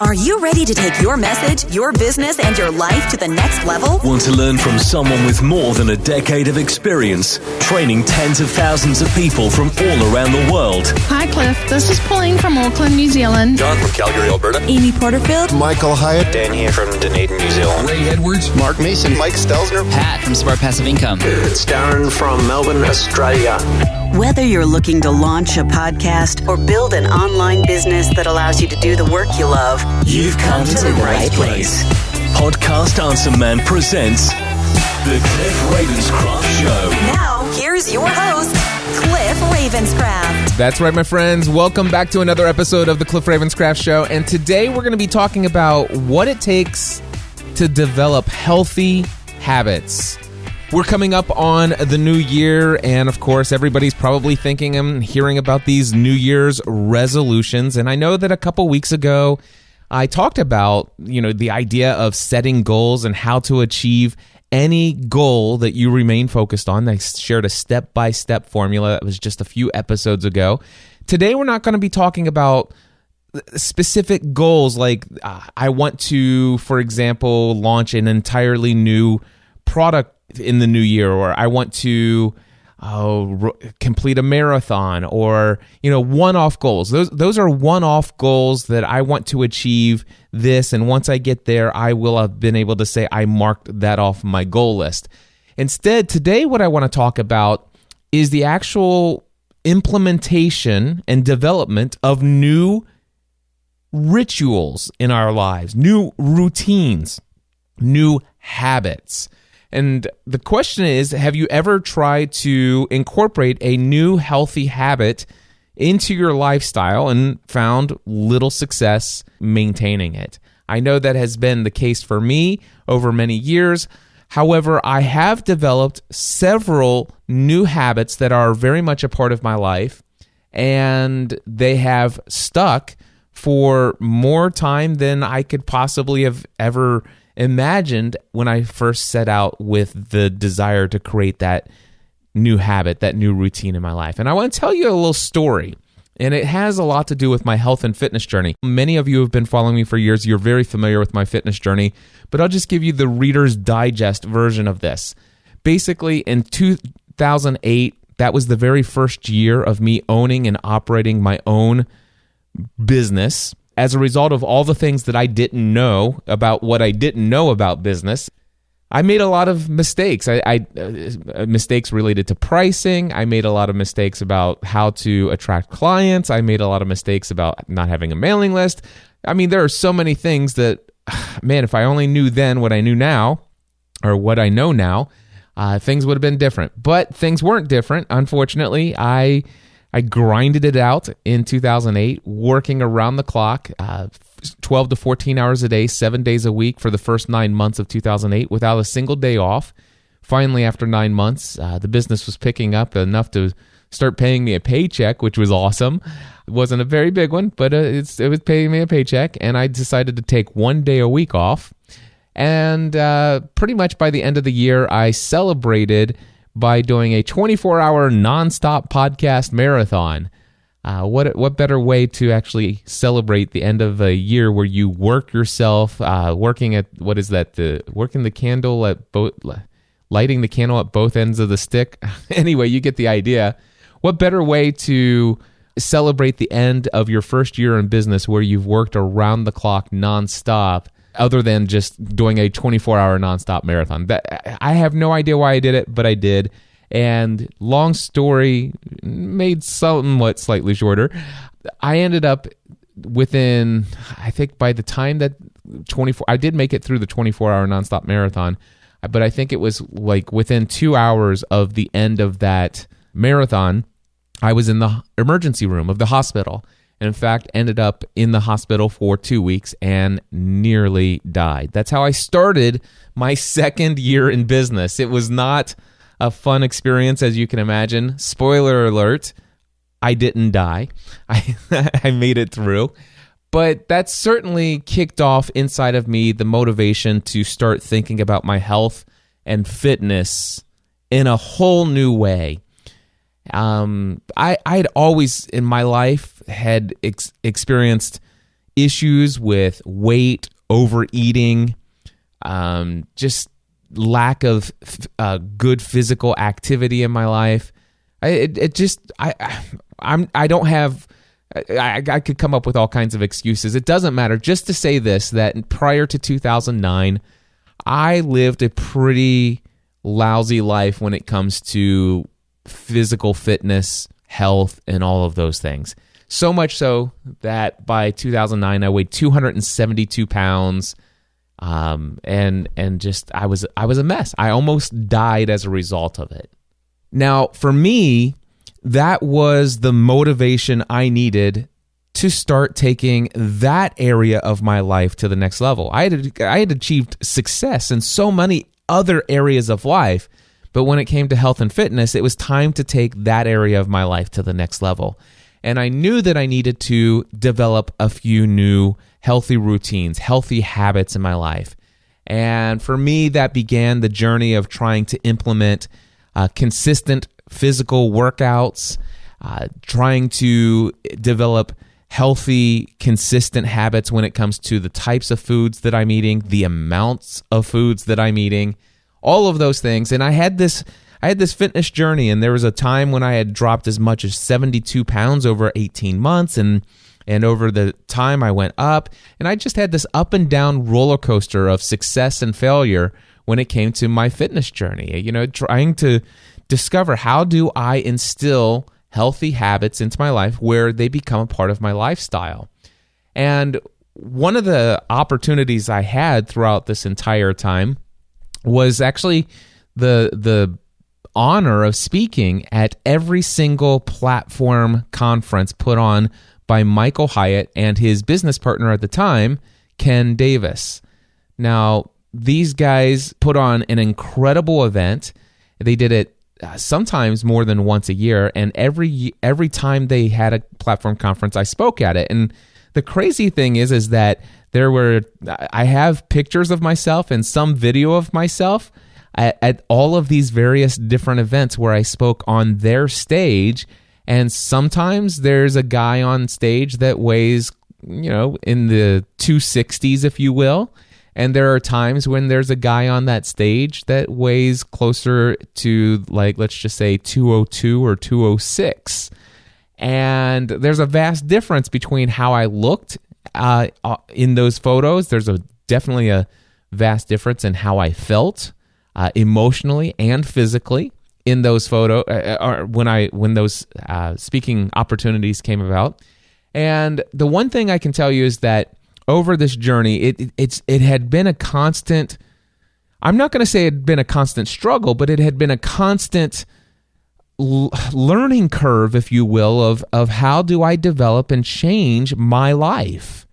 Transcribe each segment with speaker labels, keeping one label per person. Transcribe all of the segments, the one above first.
Speaker 1: Are you ready to take your message, your business, and your life to the next level?
Speaker 2: Want to learn from someone with more than a decade of experience, training tens of thousands of people from all around the world?
Speaker 3: Hi, Cliff. This is Pauline from Auckland, New Zealand.
Speaker 4: John from Calgary, Alberta.
Speaker 1: Amy Porterfield.
Speaker 5: Michael Hyatt.
Speaker 4: Dan here from Dunedin, New Zealand.
Speaker 6: Ray Edwards.
Speaker 5: Mark Mason. Mike Stelzner.
Speaker 7: Pat from Smart Passive Income.
Speaker 8: It's Darren from Melbourne, Australia.
Speaker 1: Whether you're looking to launch a podcast or build an online business that allows you to do the work you love, you've come to the right place.
Speaker 2: Podcast Answer Man presents The Cliff Ravenscraft Show.
Speaker 1: Now, here's your host, Cliff Ravenscraft.
Speaker 6: That's right, my friends. Welcome back to another episode of The Cliff Ravenscraft Show. And today we're going to be talking about what it takes to develop healthy habits. We're coming up on the new year, and of course, everybody's probably thinking and hearing about these New Year's resolutions. And I know that a couple weeks ago, I talked about, the idea of setting goals and how to achieve any goal that you remain focused on. I shared a step-by-step formula. That was just a few episodes ago. Today, we're not going to be talking about specific goals like I want to, for example, launch an entirely new product in the new year, or I want to complete a marathon, or one-off goals. Those are one-off goals that I want to achieve this, and once I get there, I will have been able to say I marked that off my goal list. Instead, today what I want to talk about is the actual implementation and development of new rituals in our lives, new routines, new habits. And the question is, have you ever tried to incorporate a new healthy habit into your lifestyle and found little success maintaining it? I know that has been the case for me over many years. However, I have developed several new habits that are very much a part of my life, and they have stuck for more time than I could possibly have ever imagined when I first set out with the desire to create that new habit, that new routine in my life. And I want to tell you a little story, and it has a lot to do with my health and fitness journey. Many of you have been following me for years. You're very familiar with my fitness journey, but I'll just give you the Reader's Digest version of this. Basically, in 2008, that was the very first year of me owning and operating my own business. As a result of all the things that I didn't know about what I didn't know about business, I made a lot of mistakes. Mistakes related to pricing. I made a lot of mistakes about how to attract clients. I made a lot of mistakes about not having a mailing list. I mean, there are so many things that, man, if I only knew then what I knew now, or what I know now, things would have been different. But things weren't different. Unfortunately, I grinded it out in 2008, working around the clock, 12 to 14 hours a day, 7 days a week for the first 9 months of 2008 without a single day off. Finally, after 9 months, the business was picking up enough to start paying me a paycheck, which was awesome. It wasn't a very big one, but it was paying me a paycheck, and I decided to take 1 day a week off. And pretty much by the end of the year, I celebrated by doing a 24-hour nonstop podcast marathon. What better way to actually celebrate the end of a year where you work yourself, working at, working the candle at both, lighting the candle at both ends of the stick? Anyway, you get the idea. What better way to celebrate the end of your first year in business where you've worked around the clock nonstop, other than just doing a 24-hour nonstop marathon? I have no idea why I did it, but I did. And long story made somewhat slightly shorter, I ended up within, I think by the time that I did make it through the 24-hour nonstop marathon, but I think it was like within 2 hours of the end of that marathon, I was in the emergency room of the hospital. And in fact, ended up in the hospital for 2 weeks and nearly died. That's how I started my second year in business. It was not a fun experience, as you can imagine. Spoiler alert, I didn't die. I made it through. But that certainly kicked off inside of me the motivation to start thinking about my health and fitness in a whole new way. I'd always in my life had experienced issues with weight, overeating, just lack of good physical activity in my life. I could come up with all kinds of excuses. It doesn't matter. Just to say this, that prior to 2009, I lived a pretty lousy life when it comes to physical fitness, health, and all of those things. So much so that by 2009, I weighed 272 pounds. And just I was a mess. I almost died as a result of it. Now, for me, that was the motivation I needed to start taking that area of my life to the next level. I had achieved success in so many other areas of life, but when it came to health and fitness, it was time to take that area of my life to the next level. And I knew that I needed to develop a few new healthy routines, healthy habits in my life. And for me, that began the journey of trying to implement consistent physical workouts, trying to develop healthy, consistent habits when it comes to the types of foods that I'm eating, the amounts of foods that I'm eating, all of those things. And I had this fitness journey, and there was a time when I had dropped as much as 72 pounds over 18 months, and over the time I went up, and I just had this up and down roller coaster of success and failure when it came to my fitness journey, trying to discover how do I instill healthy habits into my life where they become a part of my lifestyle. And one of the opportunities I had throughout this entire time was actually the honor of speaking at every single platform conference put on by Michael Hyatt and his business partner at the time, Ken Davis. Now, these guys put on an incredible event. They did it sometimes more than once a year, and every time they had a platform conference, I spoke at it. And the crazy thing is that I have pictures of myself and some video of myself at all of these various different events where I spoke on their stage. And sometimes there's a guy on stage that weighs, in the 260s, if you will. And there are times when there's a guy on that stage that weighs closer to, let's just say 202 or 206. And there's a vast difference between how I looked in those photos. There's definitely a vast difference in how I felt emotionally and physically in those photos, when those speaking opportunities came about. And the one thing I can tell you is that over this journey, it had been a constant, I'm not going to say it had been a constant struggle, but it had been a constant learning curve, if you will, of how do I develop and change my life.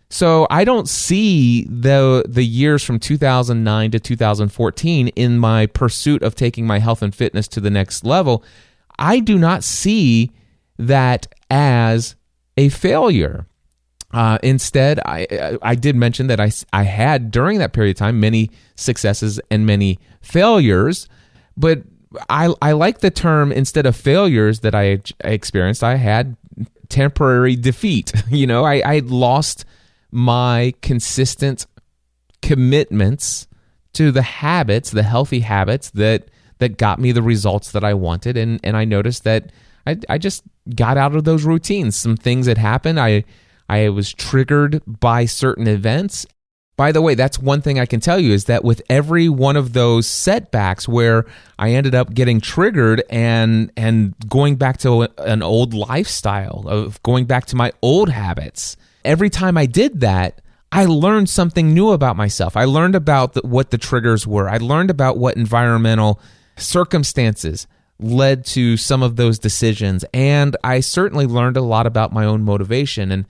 Speaker 6: So I don't see the years from 2009 to 2014 in my pursuit of taking my health and fitness to the next level. I do not see that as a failure. Instead, I did mention that I had during that period of time many successes and many failures, but I like the term, instead of failures that I experienced, I had temporary defeat. I lost my consistent commitments to the habits, the healthy habits that got me the results that I wanted. And I noticed that I just got out of those routines. Some things that happened, I was triggered by certain events. By the way, that's one thing I can tell you, is that with every one of those setbacks where I ended up getting triggered and going back to an old lifestyle, of going back to my old habits, every time I did that, I learned something new about myself. I learned about what the triggers were. I learned about what environmental circumstances led to some of those decisions. And I certainly learned a lot about my own motivation.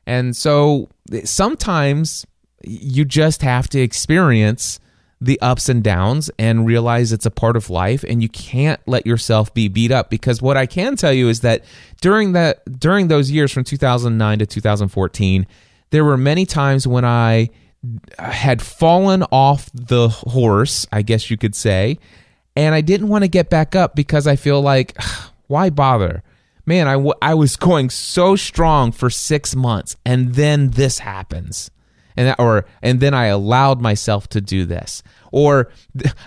Speaker 6: And so sometimes you just have to experience the ups and downs and realize it's a part of life, and you can't let yourself be beat up. Because what I can tell you is that during those years from 2009 to 2014, there were many times when I had fallen off the horse, I guess you could say, and I didn't want to get back up because I feel like, why bother? man, I was going so strong for 6 months, and then this happens. And then I allowed myself to do this. Or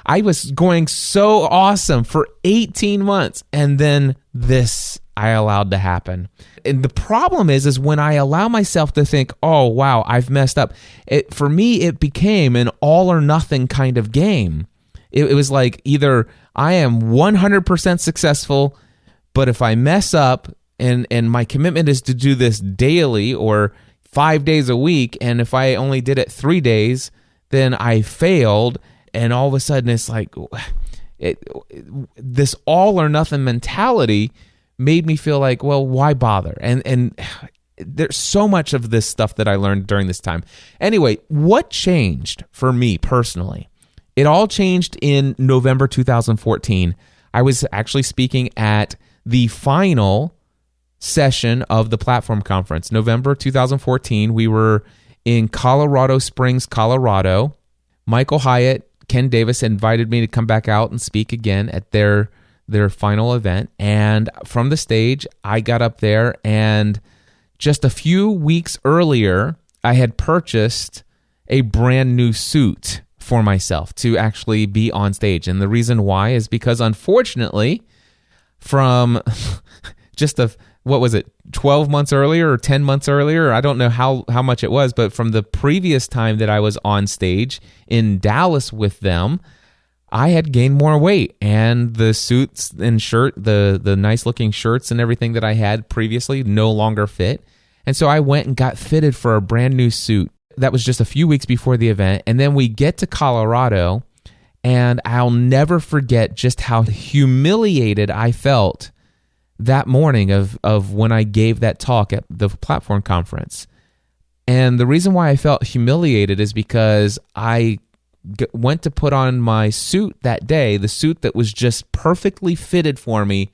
Speaker 6: I was going so awesome for 18 months, and then this I allowed to happen. And the problem is when I allow myself to think, oh, wow, I've messed up. For me, it became an all or nothing kind of game. It was like either I am 100% successful, but if I mess up and my commitment is to do this daily or 5 days a week, and if I only did it 3 days, then I failed. And all of a sudden it's like this all or nothing mentality made me feel like, well, why bother? And there's so much of this stuff that I learned during this time. Anyway, what changed for me personally? It all changed in November 2014. I was actually speaking at the final session of the Platform Conference. November 2014, we were in Colorado Springs, Colorado. Michael Hyatt, Ken Davis invited me to come back out and speak again at their final event. And from the stage, I got up there, and just a few weeks earlier, I had purchased a brand new suit for myself to actually be on stage. And the reason why is because, unfortunately, from just 12 months earlier or 10 months earlier, I don't know how much it was, but from the previous time that I was on stage in Dallas with them, I had gained more weight, and the suits and shirt, the nice looking shirts and everything that I had previously no longer fit. And so I went and got fitted for a brand new suit. That was just a few weeks before the event. And then we get to Colorado, and I'll never forget just how humiliated I felt that morning of when I gave that talk at the Platform Conference. And the reason why I felt humiliated is because I went to put on my suit that day, the suit that was just perfectly fitted for me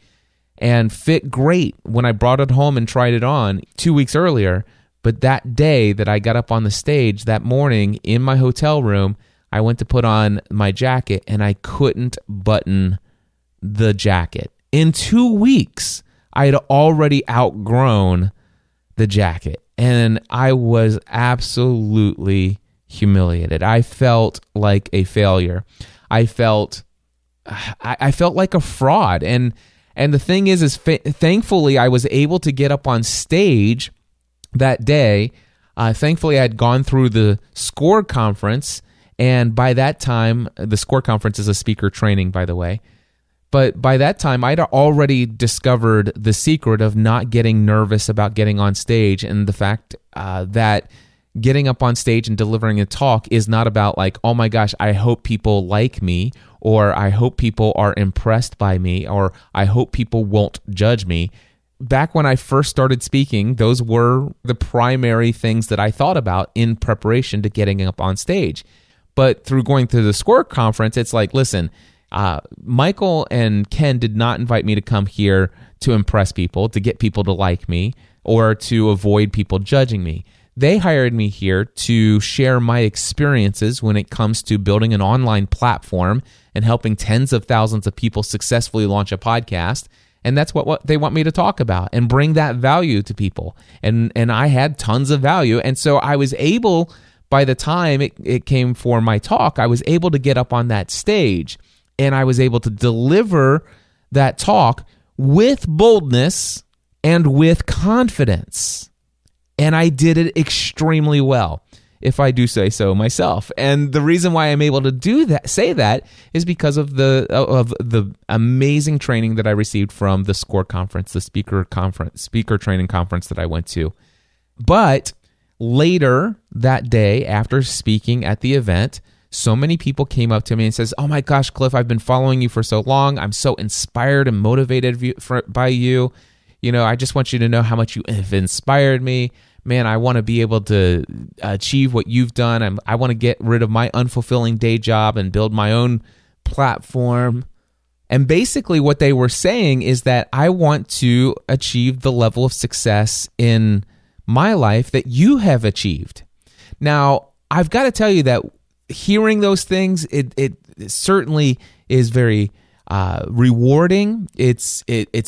Speaker 6: and fit great when I brought it home and tried it on 2 weeks earlier. But that day that I got up on the stage that morning in my hotel room, I went to put on my jacket, and I couldn't button the jacket. In 2 weeks, I had already outgrown the jacket, and I was absolutely humiliated. I felt like a failure. I felt like a fraud. And the thing is thankfully, I was able to get up on stage that day. Thankfully, I had gone through the SCORE conference, and by that time, the SCORE conference is a speaker training, by the way. But by that time, I'd already discovered the secret of not getting nervous about getting on stage, and the fact that getting up on stage and delivering a talk is not about like, oh my gosh, I hope people like me, or I hope people are impressed by me, or I hope people won't judge me. Back when I first started speaking, those were the primary things that I thought about in preparation to getting up on stage. But through going through the SCORE conference, it's like, listen, Michael and Ken did not invite me to come here to impress people, to get people to like me, or to avoid people judging me. They hired me here to share my experiences when it comes to building an online platform and helping tens of thousands of people successfully launch a podcast. And that's what they want me to talk about and bring that value to people. And I had tons of value. And so I was able, by the time it came for my talk, I was able to get up on that stage, and I was able to deliver that talk with boldness and with confidence. And I did it extremely well, if I do say so myself. And the reason why I'm able to say that, is because of the amazing training that I received from the SCORE conference, the speaker training conference that I went to. But later that day, after speaking at the event, so many people came up to me and says, "Oh my gosh, Cliff, I've been following you for so long. I'm so inspired and motivated by you. You know, I just want you to know how much you have inspired me. Man, I want to be able to achieve what you've done. I want to get rid of my unfulfilling day job and build my own platform." And basically what they were saying is that I want to achieve the level of success in my life that you have achieved. Now, I've got to tell you that hearing those things, it certainly is very rewarding. It's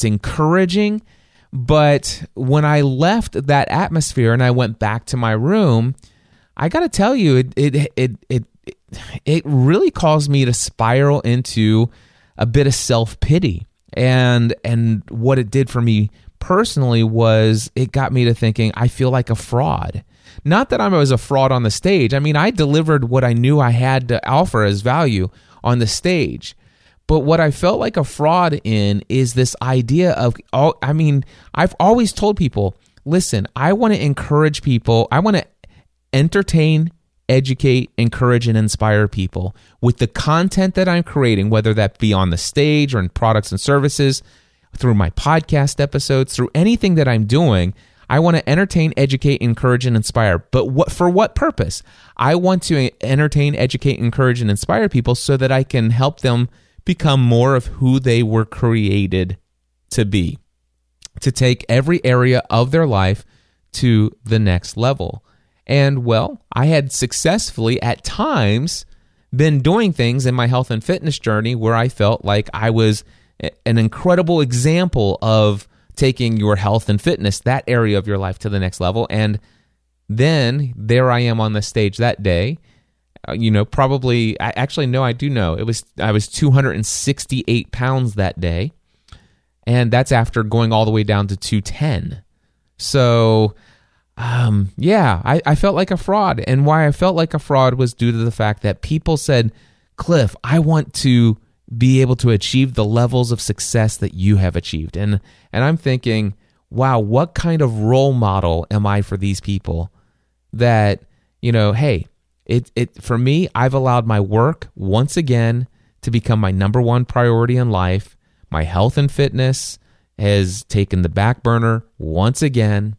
Speaker 6: encouraging. But when I left that atmosphere and I went back to my room, I got to tell you, it really caused me to spiral into a bit of self-pity. And what it did for me personally was it got me to thinking, I feel like a fraud. Not that I was a fraud on the stage. I mean, I delivered what I knew I had to offer as value on the stage. But what I felt like a fraud in is this idea of, I've always told people, listen, I want to encourage people. I want to entertain, educate, encourage, and inspire people with the content that I'm creating, whether that be on the stage or in products and services, through my podcast episodes, through anything that I'm doing. I want to entertain, educate, encourage, and inspire. But for what purpose? I want to entertain, educate, encourage, and inspire people so that I can help them become more of who they were created to be, to take every area of their life to the next level. And well, I had successfully at times been doing things in my health and fitness journey where I felt like I was an incredible example of taking your health and fitness, that area of your life, to the next level. And then there I am on the stage that day. I do know. I was 268 pounds that day, and that's after going all the way down to 210. So, I felt like a fraud. And why I felt like a fraud was due to the fact that people said, Cliff, I want to be able to achieve the levels of success that you have achieved. And I'm thinking, wow, what kind of role model am I for these people that, hey, for me, I've allowed my work once again to become my number one priority in life. My health and fitness has taken the back burner once again.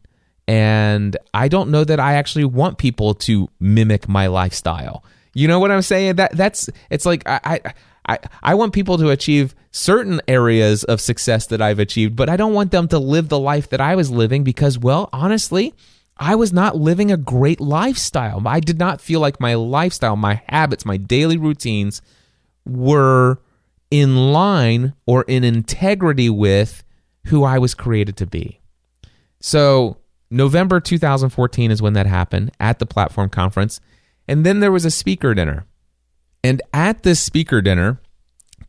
Speaker 6: And I don't know that I actually want people to mimic my lifestyle. You know what I'm saying? It's like I want people to achieve certain areas of success that I've achieved, but I don't want them to live the life that I was living because, well, honestly, I was not living a great lifestyle. I did not feel like my lifestyle, my habits, my daily routines were in line or in integrity with who I was created to be. So November 2014 is when that happened at the Platform Conference. And then there was a speaker dinner. And at this speaker dinner,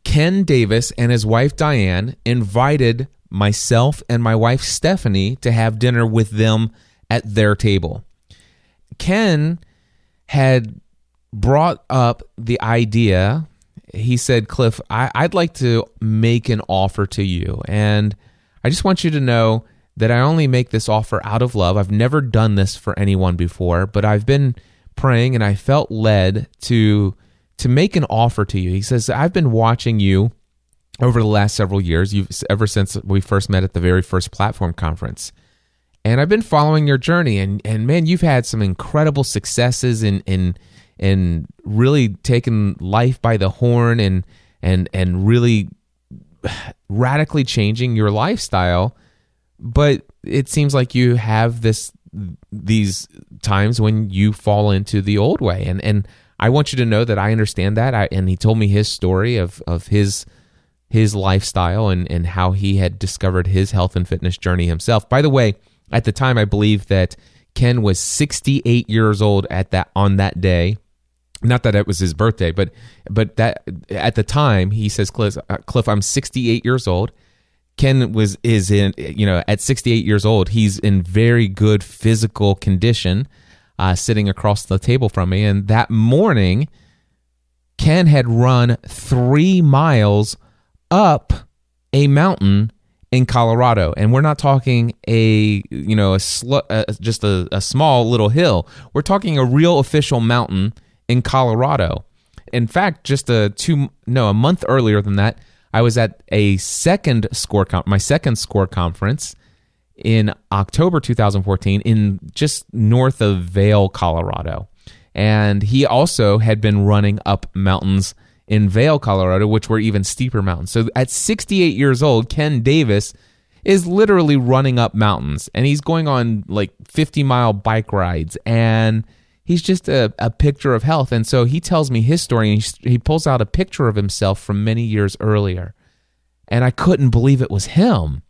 Speaker 6: Ken Davis and his wife Diane invited myself and my wife Stephanie to have dinner with them at their table. Ken had brought up the idea. He said, Cliff, I'd like to make an offer to you. And I just want you to know that I only make this offer out of love. I've never done this for anyone before, but I've been praying and I felt led to make an offer to you. He says, I've been watching you over the last several years, ever since we first met at the very first Platform Conference. And I've been following your journey, and man, you've had some incredible successes in really taking life by the horn and really radically changing your lifestyle. But it seems like you have these times when you fall into the old way, and I want you to know that I understand that. And he told me his story of his lifestyle and how he had discovered his health and fitness journey himself. By the way, at the time, I believe that Ken was 68 years old on that day. Not that it was his birthday, but that at the time, he says, Cliff, I'm 68 years old. Ken is in, at 68 years old, he's in very good physical condition, sitting across the table from me. And that morning, Ken had run 3 miles up a mountain in Colorado, and we're not talking just a small little hill. We're talking a real official mountain in Colorado. In fact, just a month earlier than that, I was at my second SCORE conference in October 2014 in just north of Vail, Colorado. And he also had been running up mountains in Vail, Colorado, which were even steeper mountains. So at 68 years old, Ken Davis is literally running up mountains, and he's going on like 50-mile bike rides, and he's just a picture of health. And so he tells me his story, and he pulls out a picture of himself from many years earlier, and I couldn't believe it was him.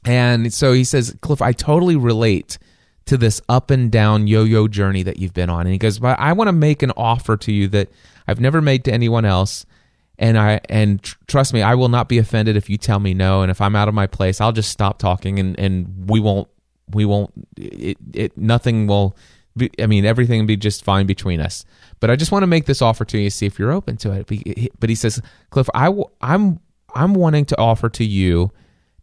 Speaker 6: And so he says, Cliff, I totally relate to this up and down yo-yo journey that you've been on. And he goes, but I want to make an offer to you that I've never made to anyone else. And trust me, I will not be offended if you tell me no. And if I'm out of my place, I'll just stop talking and nothing will be, everything will be just fine between us. But I just want to make this offer to you, see if you're open to it. But he says, Cliff, I'm wanting to offer to you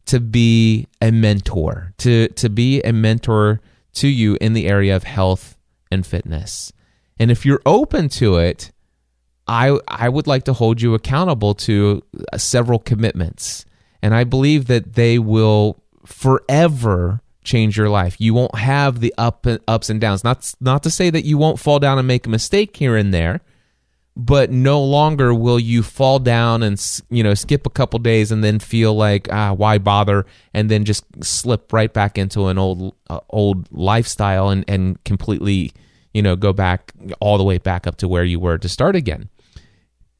Speaker 6: to be a mentor, to be a mentor to you in the area of health and fitness. And if you're open to it, I would like to hold you accountable to several commitments. And I believe that they will forever change your life. You won't have the ups and downs. Not to say that you won't fall down and make a mistake here and there, but no longer will you fall down and skip a couple days and then feel like why bother, and then just slip right back into an old lifestyle and completely go back all the way back up to where you were to start again.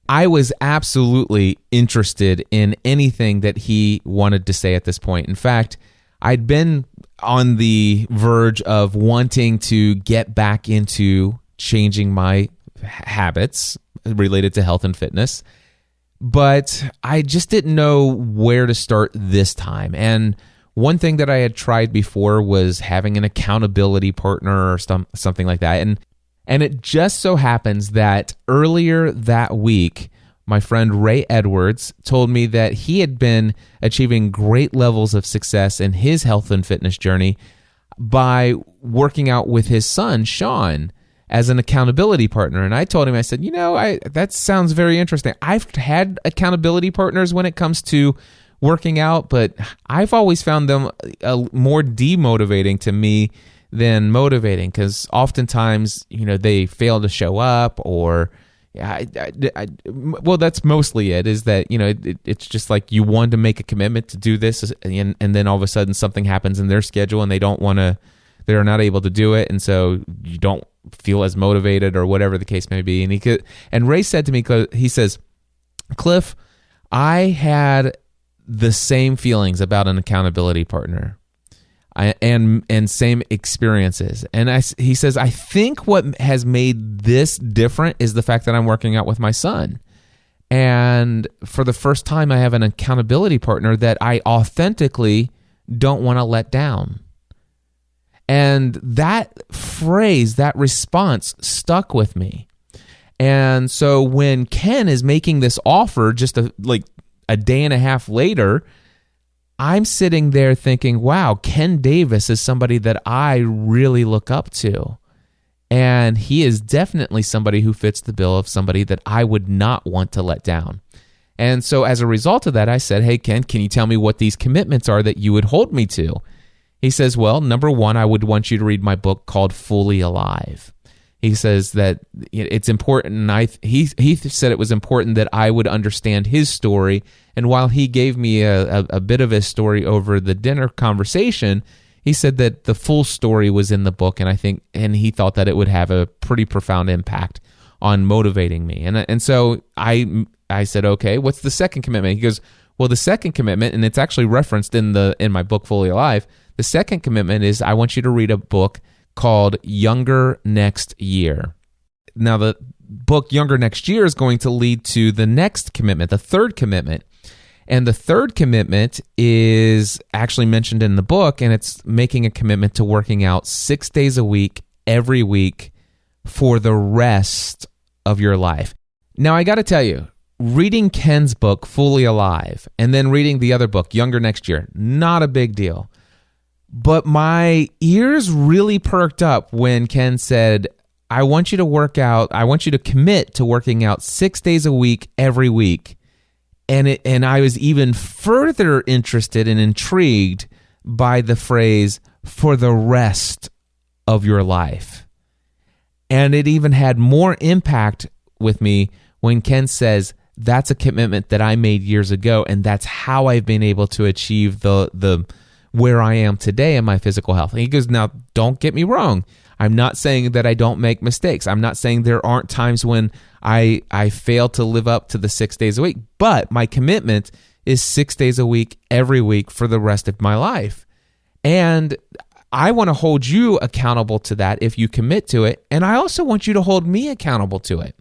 Speaker 6: I was absolutely interested in anything that he wanted to say at this point. In fact, I'd been on the verge of wanting to get back into changing my habits related to health and fitness, but I just didn't know where to start this time. And one thing that I had tried before was having an accountability partner or something like that. And it just so happens that earlier that week, my friend Ray Edwards told me that he had been achieving great levels of success in his health and fitness journey by working out with his son, Sean, as an accountability partner. And I told him, I said, that sounds very interesting. I've had accountability partners when it comes to working out, but I've always found them more demotivating to me than motivating, because oftentimes, they fail to show up, or well, that's mostly it, is that, it's just like you want to make a commitment to do this, and then all of a sudden something happens in their schedule and they're not able to do it, and so you don't feel as motivated or whatever the case may be. And Ray said to me, he says, Cliff, I had the same feelings about an accountability partner and same experiences. And he says, I think what has made this different is the fact that I'm working out with my son. And for the first time, I have an accountability partner that I authentically don't want to let down. And that phrase, that response stuck with me. And so when Ken is making this offer just a day and a half later, I'm sitting there thinking, wow, Ken Davis is somebody that I really look up to. And he is definitely somebody who fits the bill of somebody that I would not want to let down. And so as a result of that, I said, hey, Ken, can you tell me what these commitments are that you would hold me to? He says, well, number one, I would want you to read my book called Fully Alive. He says that it's important, and he said it was important that I would understand his story. And while he gave me a bit of his story over the dinner conversation, he said that the full story was in the book, and he thought that it would have a pretty profound impact on motivating me. And so I said, okay, what's the second commitment? He goes, well, the second commitment, and it's actually referenced in my book Fully Alive. The second commitment is I want you to read a book called Younger Next Year. Now, the book Younger Next Year is going to lead to the next commitment, the third commitment. And the third commitment is actually mentioned in the book, and it's making a commitment to working out 6 days a week, every week, for the rest of your life. Now, I got to tell you, reading Ken's book, Fully Alive, and then reading the other book, Younger Next Year, not a big deal. But my ears really perked up when Ken said, I want you to work out, I want you to commit to working out 6 days a week, every week. And I was even further interested and intrigued by the phrase, for the rest of your life. And it even had more impact with me when Ken says, that's a commitment that I made years ago, and that's how I've been able to achieve the where I am today in my physical health. And he goes, now, don't get me wrong. I'm not saying that I don't make mistakes. I'm not saying there aren't times when I fail to live up to the 6 days a week. But my commitment is 6 days a week, every week for the rest of my life. And I want to hold you accountable to that if you commit to it. And I also want you to hold me accountable to it.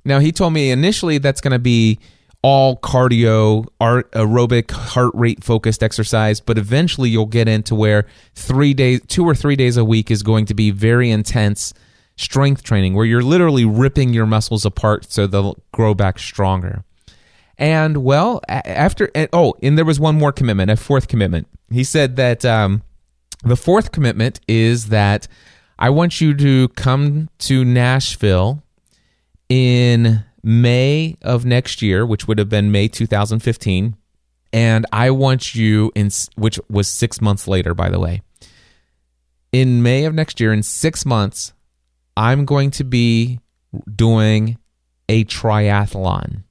Speaker 6: Now, he told me initially that's going to be all cardio, aerobic, heart rate focused exercise, but eventually you'll get into where 2 or 3 days a week is going to be very intense strength training, where you're literally ripping your muscles apart so they'll grow back stronger. And well, and there was one more commitment, a fourth commitment. He said that the fourth commitment is that I want you to come to Nashville in May of next year, which would have been May 2015, and I want you which was 6 months later, by the way. In May of next year, in 6 months, I'm going to be doing a triathlon.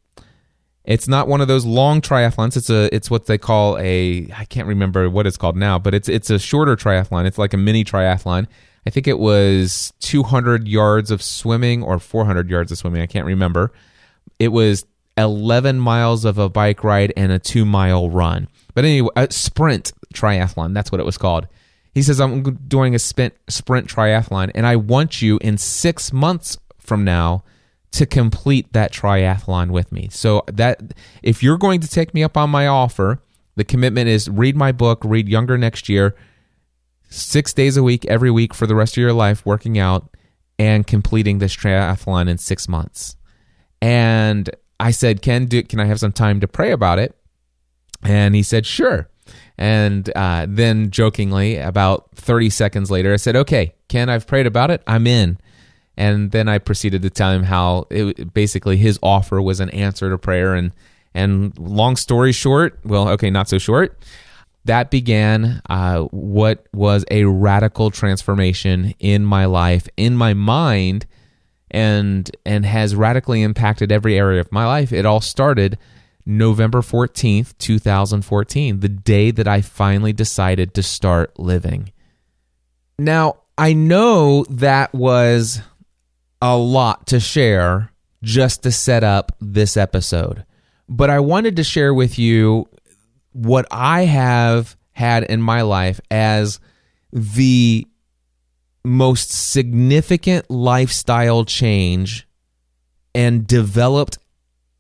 Speaker 6: It's not one of those long triathlons. It's what they call I can't remember what it's called now, but it's a shorter triathlon. It's like a mini triathlon. I think it was 200 yards of swimming or 400 yards of swimming. I can't remember. It was 11 miles of a bike ride and a 2-mile run. But anyway, a sprint triathlon. That's what it was called. He says, I'm doing a sprint triathlon, and I want you in 6 months from now to complete that triathlon with me. So that if you're going to take me up on my offer, the commitment is read my book, read Younger Next Year, 6 days a week, every week for the rest of your life, working out and completing this triathlon in 6 months. And I said, can I have some time to pray about it? And he said, sure. And then jokingly, about 30 seconds later, I said, okay, Ken, I've prayed about it. I'm in. And then I proceeded to tell him how basically his offer was an answer to prayer. And long story short, well, okay, not so short, that began what was a radical transformation in my life, in my mind, and has radically impacted every area of my life. It all started November 14th, 2014, the day that I finally decided to start living. Now, I know that was a lot to share just to set up this episode, but I wanted to share with you what I have had in my life as the most significant lifestyle change and developed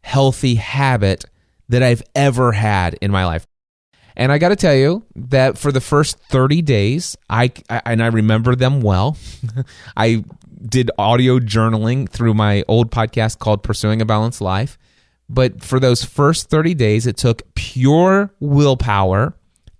Speaker 6: healthy habit that I've ever had in my life. And I got to tell you that for the first 30 days, I remember them well. I did audio journaling through my old podcast called Pursuing a Balanced Life. But for those first 30 days, it took pure willpower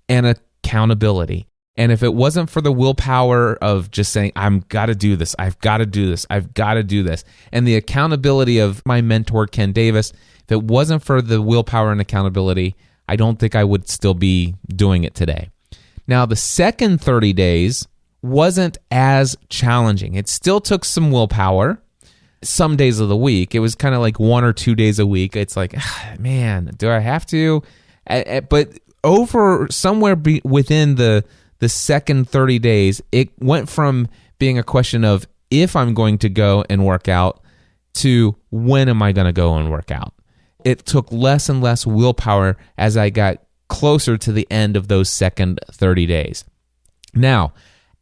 Speaker 6: and accountability. And if it wasn't for the willpower of just saying, I've got to do this, I've got to do this, I've got to do this, and the accountability of my mentor, Ken Davis, if it wasn't for the willpower and accountability, I don't think I would still be doing it today. Now, the second 30 days wasn't as challenging. It still took some willpower. Some days of the week, it was kind of like 1 or 2 days a week. It's like, man, do I have to? But over somewhere within the second 30 days, it went from being a question of if I'm going to go and work out to when am I going to go and work out. It took less and less willpower as I got closer to the end of those second 30 days. Now,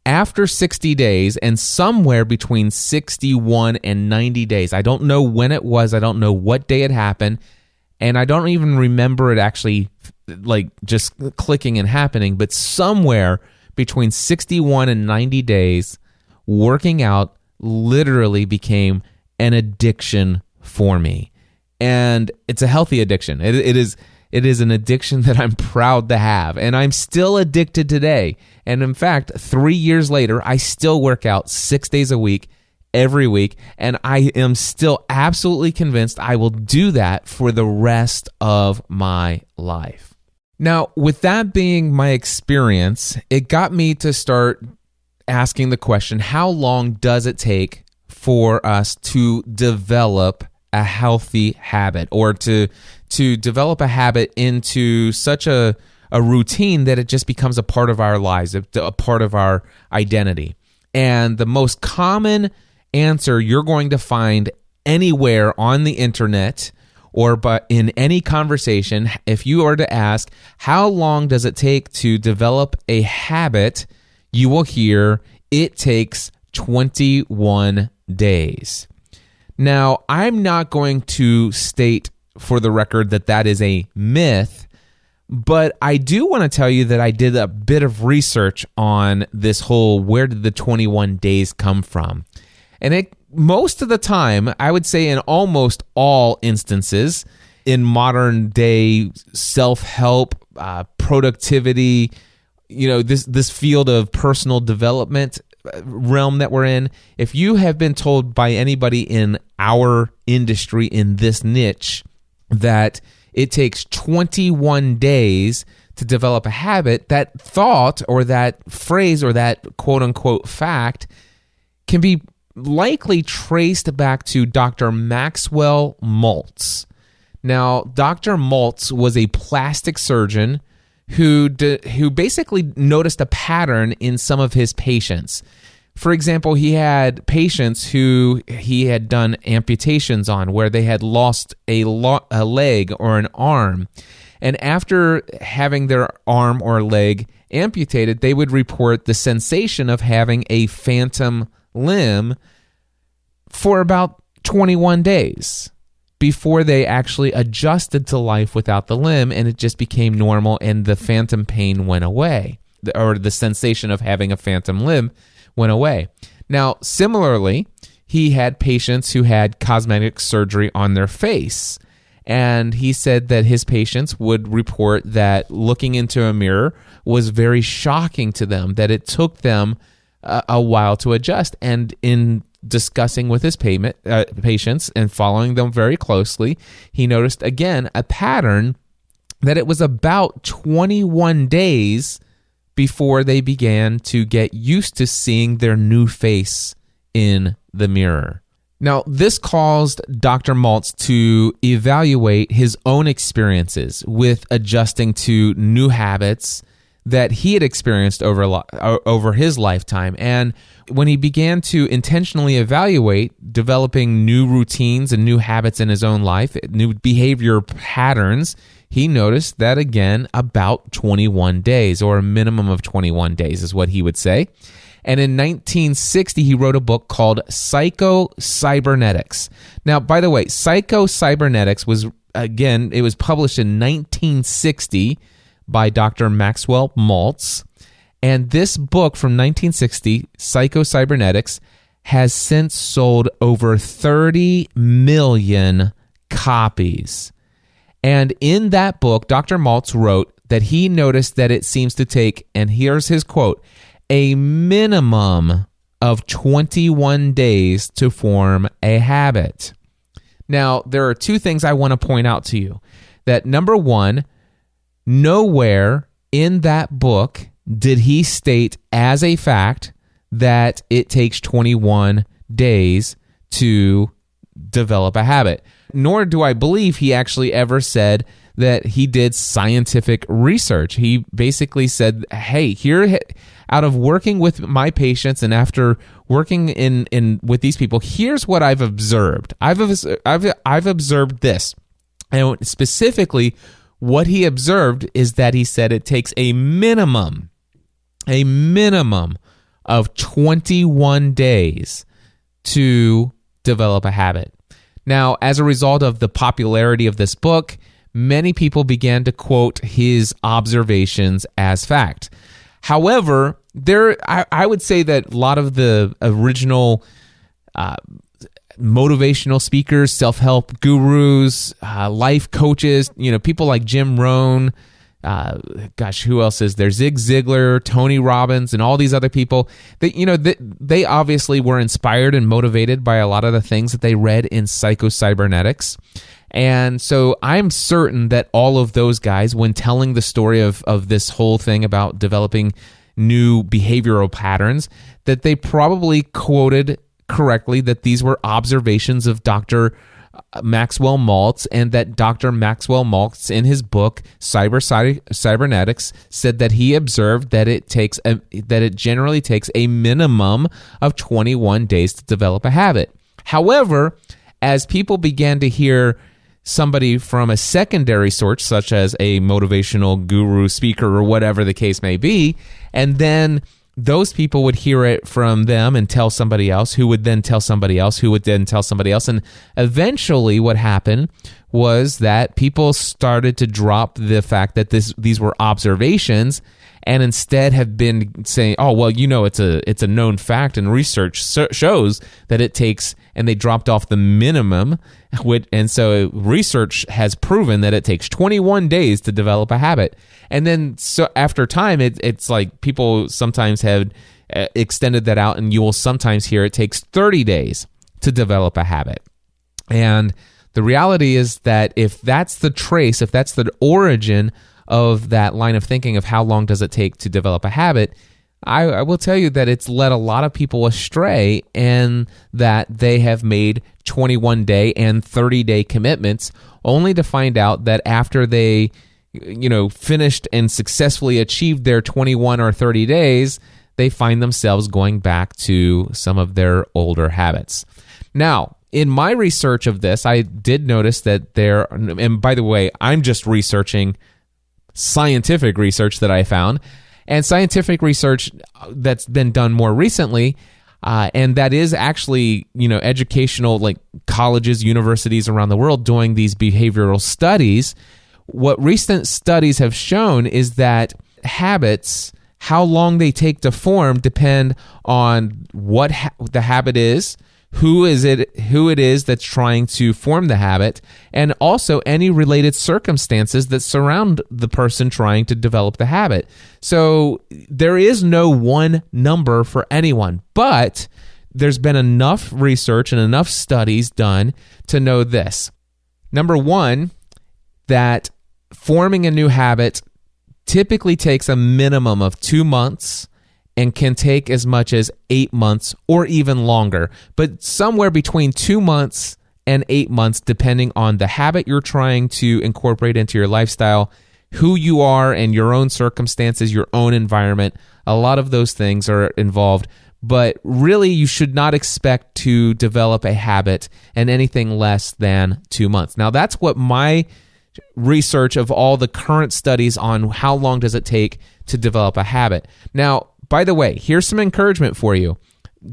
Speaker 6: after 60 days and somewhere between 61 and 90 days, I don't know when it was, I don't know what day it happened, and I don't even remember it actually like just clicking and happening, but somewhere between 61 and 90 days, working out literally became an addiction for me. And it's a healthy addiction. It is an addiction that I'm proud to have, and I'm still addicted today. And in fact, 3 years later, I still work out 6 days a week, every week, and I am still absolutely convinced I will do that for the rest of my life. Now, with that being my experience, it got me to start asking the question, how long does it take for us to develop a healthy habit, or to develop a habit into such a routine that it just becomes a part of our lives, a part of our identity? And the most common answer you're going to find anywhere on the internet or but in any conversation, if you were to ask, how long does it take to develop a habit, you will hear it takes 21 days. Now, I'm not going to state for the record that that is a myth, but I do want to tell you that I did a bit of research on this whole where did the 21 days come from. And most of the time, I would say in almost all instances, in modern day self-help, productivity, this field of personal development realm that we're in, if you have been told by anybody in our industry, in this niche, that it takes 21 days to develop a habit, that thought or that phrase or that quote-unquote fact can be likely traced back to Dr. Maxwell Maltz. Now, Dr. Maltz was a plastic surgeon who basically noticed a pattern in some of his patients. For example, he had patients who he had done amputations on where they had lost a leg or an arm. And after having their arm or leg amputated, they would report the sensation of having a phantom limb for about 21 days before they actually adjusted to life without the limb, and it just became normal and the phantom pain went away, or the sensation of having a phantom limb went away. Now, similarly, he had patients who had cosmetic surgery on their face, and he said that his patients would report that looking into a mirror was very shocking to them, that it took them a while to adjust. And in discussing with his patients and following them very closely, he noticed again a pattern that it was about 21 days before they began to get used to seeing their new face in the mirror. Now, this caused Dr. Maltz to evaluate his own experiences with adjusting to new habits that he had experienced over his lifetime. And when he began to intentionally evaluate developing new routines and new habits in his own life, new behavior patterns, he noticed that again about 21 days, or a minimum of 21 days is what he would say. And in 1960, he wrote a book called Psycho-Cybernetics. Now, by the way, Psycho-Cybernetics was, again, it was published in 1960 by Dr. Maxwell Maltz. And this book from 1960, Psycho-Cybernetics, has since sold over 30 million copies. And in that book, Dr. Maltz wrote that he noticed that it seems to take, and here's his quote, a minimum of 21 days to form a habit. Now, there are two things I want to point out to you. That number one, nowhere in that book did he state as a fact that it takes 21 days to develop a habit. Nor do I believe he actually ever said that he did scientific research. He basically said, hey, here, out of working with my patients and after working in with these people, here's what I've observed. I've observed this. And specifically, what he observed is that he said it takes a minimum of 21 days to develop a habit. Now, as a result of the popularity of this book, many people began to quote his observations as fact. However, I would say that a lot of the original motivational speakers, self-help gurus, life coaches, people like Jim Rohn, who else is there? Zig Ziglar, Tony Robbins, and all these other people. They obviously were inspired and motivated by a lot of the things that they read in Psycho-Cybernetics. And so I'm certain that all of those guys, when telling the story of this whole thing about developing new behavioral patterns, that they probably quoted correctly that these were observations of Dr. Maxwell Maltz, and that Dr. Maxwell Maltz in his book Cybernetics said that he observed that it generally takes a minimum of 21 days to develop a habit. However, as people began to hear somebody from a secondary source, such as a motivational guru, speaker, or whatever the case may be, and then those people would hear it from them and tell somebody else, who would then tell somebody else, who would then tell somebody else. And eventually what happened was that people started to drop the fact that these were observations, and instead have been saying, oh, well, it's a known fact, and research shows that it takes, and they dropped off the minimum. And so research has proven that it takes 21 days to develop a habit. And then so after time, it's like people sometimes have extended that out, and you will sometimes hear it takes 30 days to develop a habit. And the reality is that if that's the origin of that line of thinking of how long does it take to develop a habit, I will tell you that it's led a lot of people astray, and that they have made 21-day and 30-day commitments only to find out that after they finished and successfully achieved their 21 or 30 days, they find themselves going back to some of their older habits. Now, in my research of this, I did notice that and by the way, I'm just researching scientific research that I found, and scientific research that's been done more recently, and that is actually, educational, like colleges, universities around the world doing these behavioral studies. What recent studies have shown is that habits, how long they take to form, depend on what the habit is, who it is that's trying to form the habit, and also any related circumstances that surround the person trying to develop the habit. So there is no one number for anyone, but there's been enough research and enough studies done to know this. Number one, that forming a new habit typically takes a minimum of 2 months and can take as much as 8 months or even longer, but somewhere between 2 months and 8 months, depending on the habit you're trying to incorporate into your lifestyle, who you are and your own circumstances, your own environment. A lot of those things are involved, but really you should not expect to develop a habit in anything less than 2 months. Now, that's what my research of all the current studies on how long does it take to develop a habit. Now, by the way, here's some encouragement for you.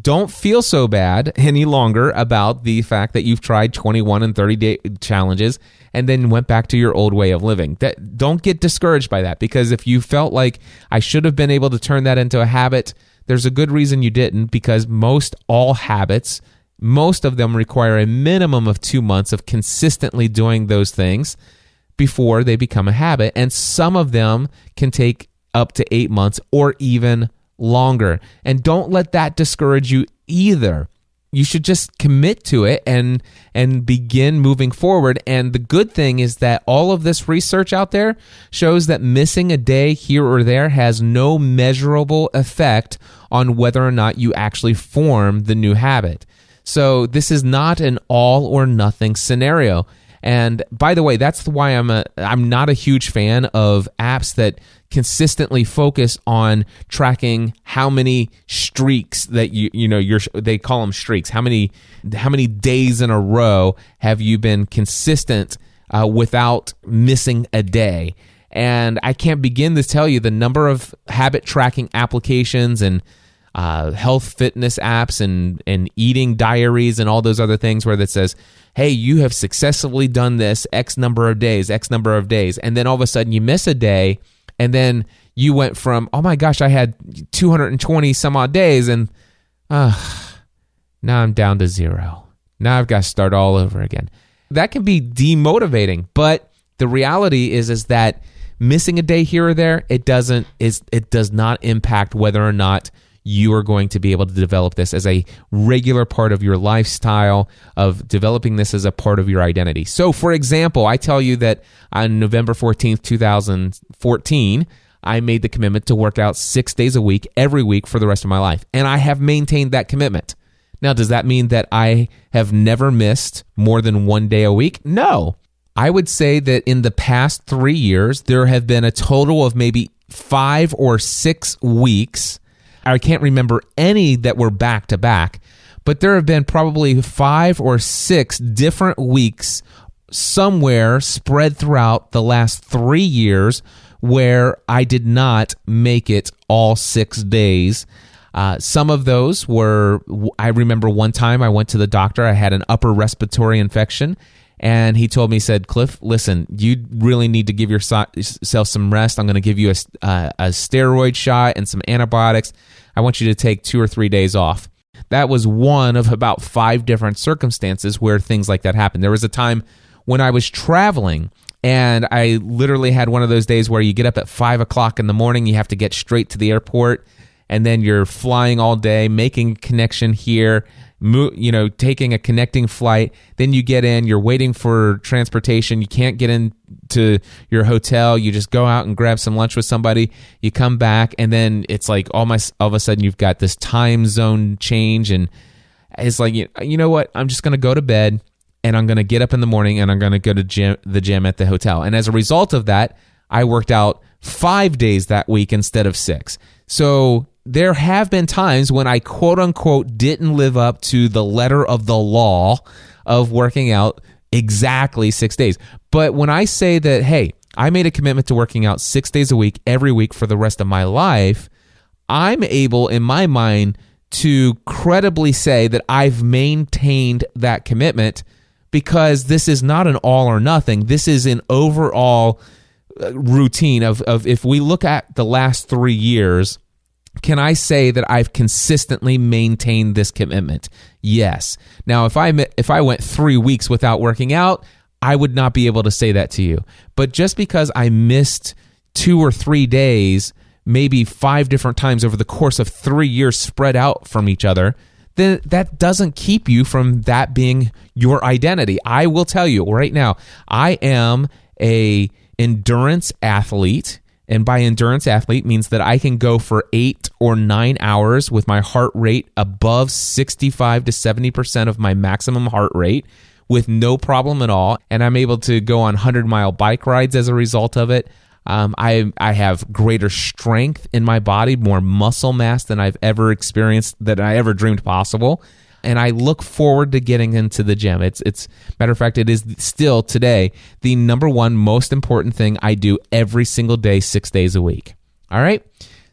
Speaker 6: Don't feel so bad any longer about the fact that you've tried 21 and 30-day challenges and then went back to your old way of living. Don't get discouraged by that, because if you felt like I should have been able to turn that into a habit, there's a good reason you didn't, because most of them require a minimum of 2 months of consistently doing those things before they become a habit, and some of them can take up to 8 months or even longer. And don't let that discourage you either. You should just commit to it and begin moving forward. And the good thing is that all of this research out there shows that missing a day here or there has no measurable effect on whether or not you actually form the new habit. So this is not an all or nothing scenario. And by the way, that's why I'm not a huge fan of apps that consistently focus on tracking how many streaks that they call them streaks. How many days in a row have you been consistent without missing a day? And I can't begin to tell you the number of habit tracking applications and health fitness apps and eating diaries and all those other things where that says, hey, you have successfully done this X number of days. And then all of a sudden you miss a day, and then you went from, oh my gosh, I had 220 some odd days, and now I'm down to 0. Now I've got to start all over again. That can be demotivating, but the reality is that missing a day here or there, it does not impact whether or not you are going to be able to develop this as a regular part of your lifestyle, of developing this as a part of your identity. So, for example, I tell you that on November 14th, 2014, I made the commitment to work out 6 days a week, every week for the rest of my life. And I have maintained that commitment. Now, does that mean that I have never missed more than 1 day a week? No. I would say that in the past 3 years, there have been a total of maybe 5 or 6 weeks. I can't remember any that were back to back, but there have been probably 5 or 6 different weeks somewhere spread throughout the last 3 years where I did not make it all 6 days. Some of those were, I remember one time I went to the doctor. I had an upper respiratory infection, and he told me, he said, Cliff, listen, you really need to give yourself some rest. I'm going to give you a steroid shot and some antibiotics. I want you to take 2 or 3 days off. That was one of about 5 different circumstances where things like that happened. There was a time when I was traveling, and I literally had one of those days where you get up at 5 o'clock in the morning, you have to get straight to the airport, and then you're flying all day, making a connection here, taking a connecting flight. Then you get in, you're waiting for transportation. You can't get into your hotel. You just go out and grab some lunch with somebody. You come back, and then it's like all of a sudden you've got this time zone change, and it's like, you know what? I'm just going to go to bed, and I'm going to get up in the morning, and I'm going to go to the gym at the hotel. And as a result of that, I worked out 5 days that week instead of 6. So there have been times when I quote unquote didn't live up to the letter of the law of working out exactly 6 days. But when I say that, hey, I made a commitment to working out 6 days a week, every week for the rest of my life, I'm able in my mind to credibly say that I've maintained that commitment, because this is not an all or nothing. This is an overall routine of if we look at the last 3 years, can I say that I've consistently maintained this commitment? Yes. Now, if I went 3 weeks without working out, I would not be able to say that to you. But just because I missed 2 or 3 days, maybe 5 different times over the course of 3 years spread out from each other, then that doesn't keep you from that being your identity. I will tell you right now, I am a endurance athlete. And by endurance athlete means that I can go for 8 or 9 hours with my heart rate above 65 to 70% of my maximum heart rate with no problem at all. And I'm able to go on 100-mile bike rides as a result of it. I have greater strength in my body, more muscle mass than I've ever experienced, that I ever dreamed possible. And I look forward to getting into the gym. It's matter of fact, it is still today the number one most important thing I do every single day, 6 days a week. All right?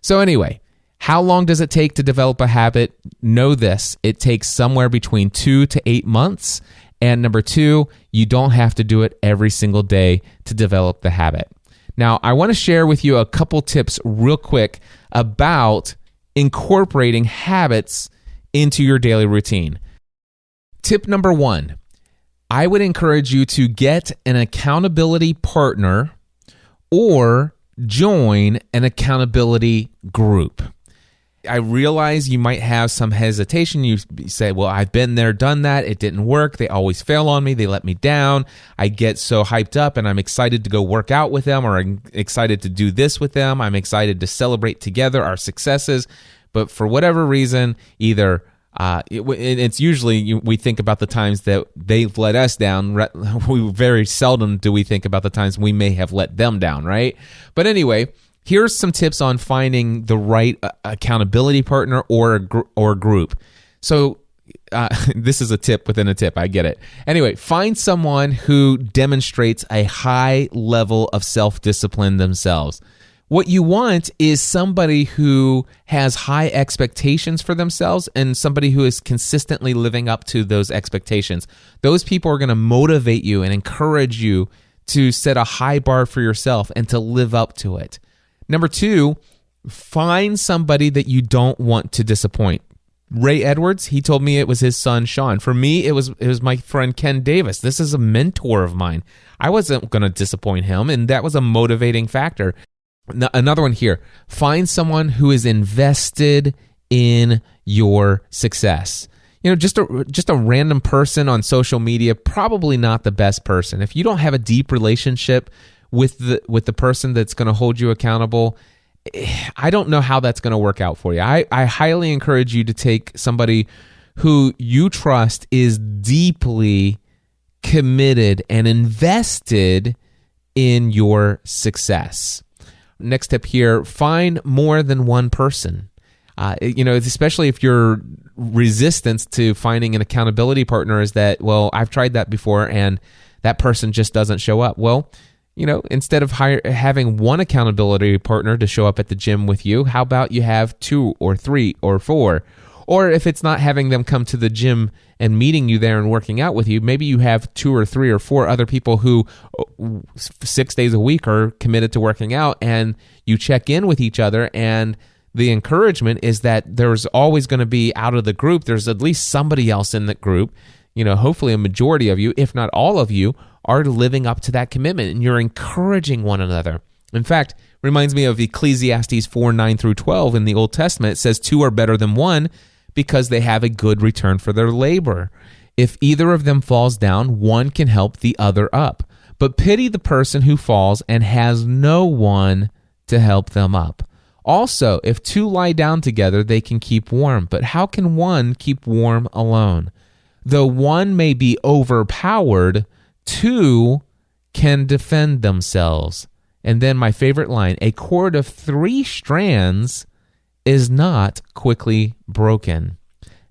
Speaker 6: So anyway, how long does it take to develop a habit? Know this. It takes somewhere between 2 to 8 months. And number 2, you don't have to do it every single day to develop the habit. Now, I want to share with you a couple tips real quick about incorporating habits into your daily routine. Tip number 1, I would encourage you to get an accountability partner or join an accountability group. I realize you might have some hesitation. You say, well, I've been there, done that. It didn't work. They always fail on me. They let me down. I get so hyped up and I'm excited to go work out with them, or I'm excited to do this with them. I'm excited to celebrate together our successes. But for whatever reason, either it's usually we think about the times that they've let us down. We very seldom do we think about the times we may have let them down, right? But anyway, here's some tips on finding the right accountability partner or group. So this is a tip within a tip. I get it. Anyway, find someone who demonstrates a high level of self-discipline themselves. What you want is somebody who has high expectations for themselves and somebody who is consistently living up to those expectations. Those people are going to motivate you and encourage you to set a high bar for yourself and to live up to it. Number 2, find somebody that you don't want to disappoint. Ray Edwards, he told me it was his son, Sean. For me, it was my friend, Ken Davis. This is a mentor of mine. I wasn't going to disappoint him, and that was a motivating factor. Another one here, find someone who is invested in your success. Just a random person on social media, probably not the best person. If you don't have a deep relationship with the person that's going to hold you accountable, I don't know how that's going to work out for you. I highly encourage you to take somebody who you trust is deeply committed and invested in your success. Next tip here, find more than one person. Especially if your resistance to finding an accountability partner is that, well, I've tried that before and that person just doesn't show up. Well, instead of having one accountability partner to show up at the gym with you, how about you have 2 or 3 or 4? Or if it's not having them come to the gym and meeting you there and working out with you, maybe you have 2 or 3 or 4 other people who 6 days a week are committed to working out, and you check in with each other. And the encouragement is that there's always going to be, out of the group, there's at least somebody else in the group. Hopefully a majority of you, if not all of you, are living up to that commitment, and you're encouraging one another. In fact, reminds me of Ecclesiastes 4:9-12 in the Old Testament. It says 2 are better than 1 because they have a good return for their labor. If either of them falls down, one can help the other up. But pity the person who falls and has no one to help them up. Also, if 2 lie down together, they can keep warm. But how can one keep warm alone? Though one may be overpowered, 2 can defend themselves. And then my favorite line, a cord of 3 strands is not quickly broken.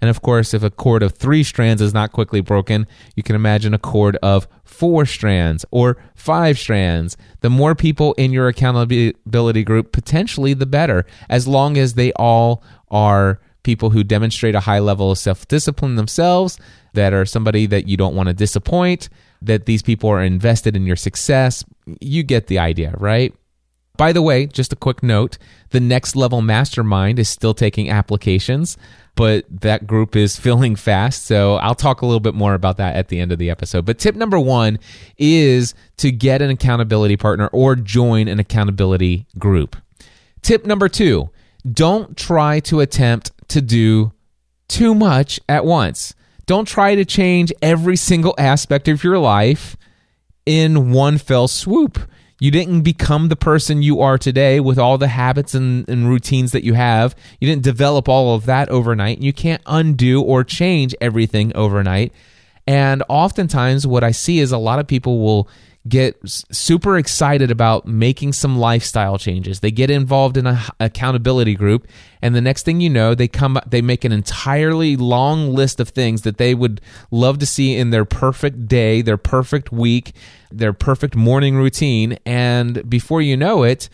Speaker 6: And of course, if a cord of 3 strands is not quickly broken, you can imagine a cord of 4 strands or 5 strands. The more people in your accountability group, potentially the better, as long as they all are people who demonstrate a high level of self-discipline themselves, that are somebody that you don't want to disappoint, that these people are invested in your success. You get the idea, right? By the way, just a quick note, the Next Level Mastermind is still taking applications, but that group is filling fast, so I'll talk a little bit more about that at the end of the episode. But tip number 1 is to get an accountability partner or join an accountability group. Tip number 2, don't try to attempt to do too much at once. Don't try to change every single aspect of your life in one fell swoop. You didn't become the person you are today with all the habits and routines that you have. You didn't develop all of that overnight. You can't undo or change everything overnight. And oftentimes what I see is a lot of people will get super excited about making some lifestyle changes. They get involved in an accountability group, and the next thing you know, they make an entirely long list of things that they would love to see in their perfect day, their perfect week, their perfect morning routine, and before you know it,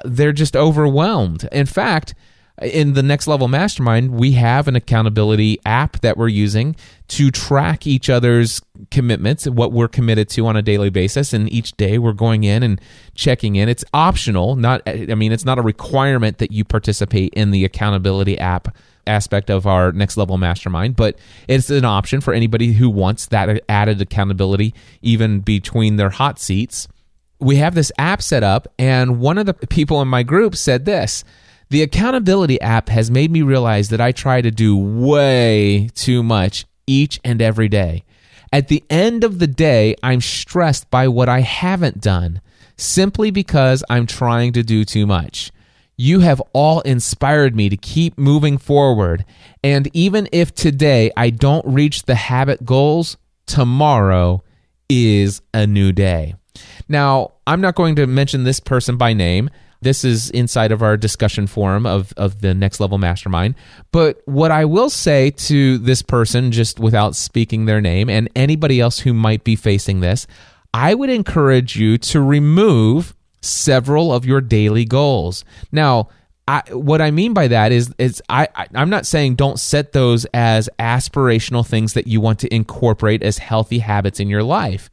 Speaker 6: they're just overwhelmed. In fact, in the Next Level Mastermind, we have an accountability app that we're using to track each other's commitments, what we're committed to on a daily basis, and each day we're going in and checking in. It's optional, it's not a requirement that you participate in the accountability app aspect of our Next Level Mastermind, but it's an option for anybody who wants that added accountability even between their hot seats. We have this app set up, and one of the people in my group said this: the accountability app has made me realize that I try to do way too much each and every day. At the end of the day, I'm stressed by what I haven't done, simply because I'm trying to do too much. You have all inspired me to keep moving forward, and even if today I don't reach the habit goals, tomorrow is a new day. Now, I'm not going to mention this person by name. This is inside of our discussion forum of the Next Level Mastermind. But what I will say to this person, just without speaking their name, and anybody else who might be facing this, I would encourage you to remove several of your daily goals. Now, what I mean by that is I'm not saying don't set those as aspirational things that you want to incorporate as healthy habits in your life.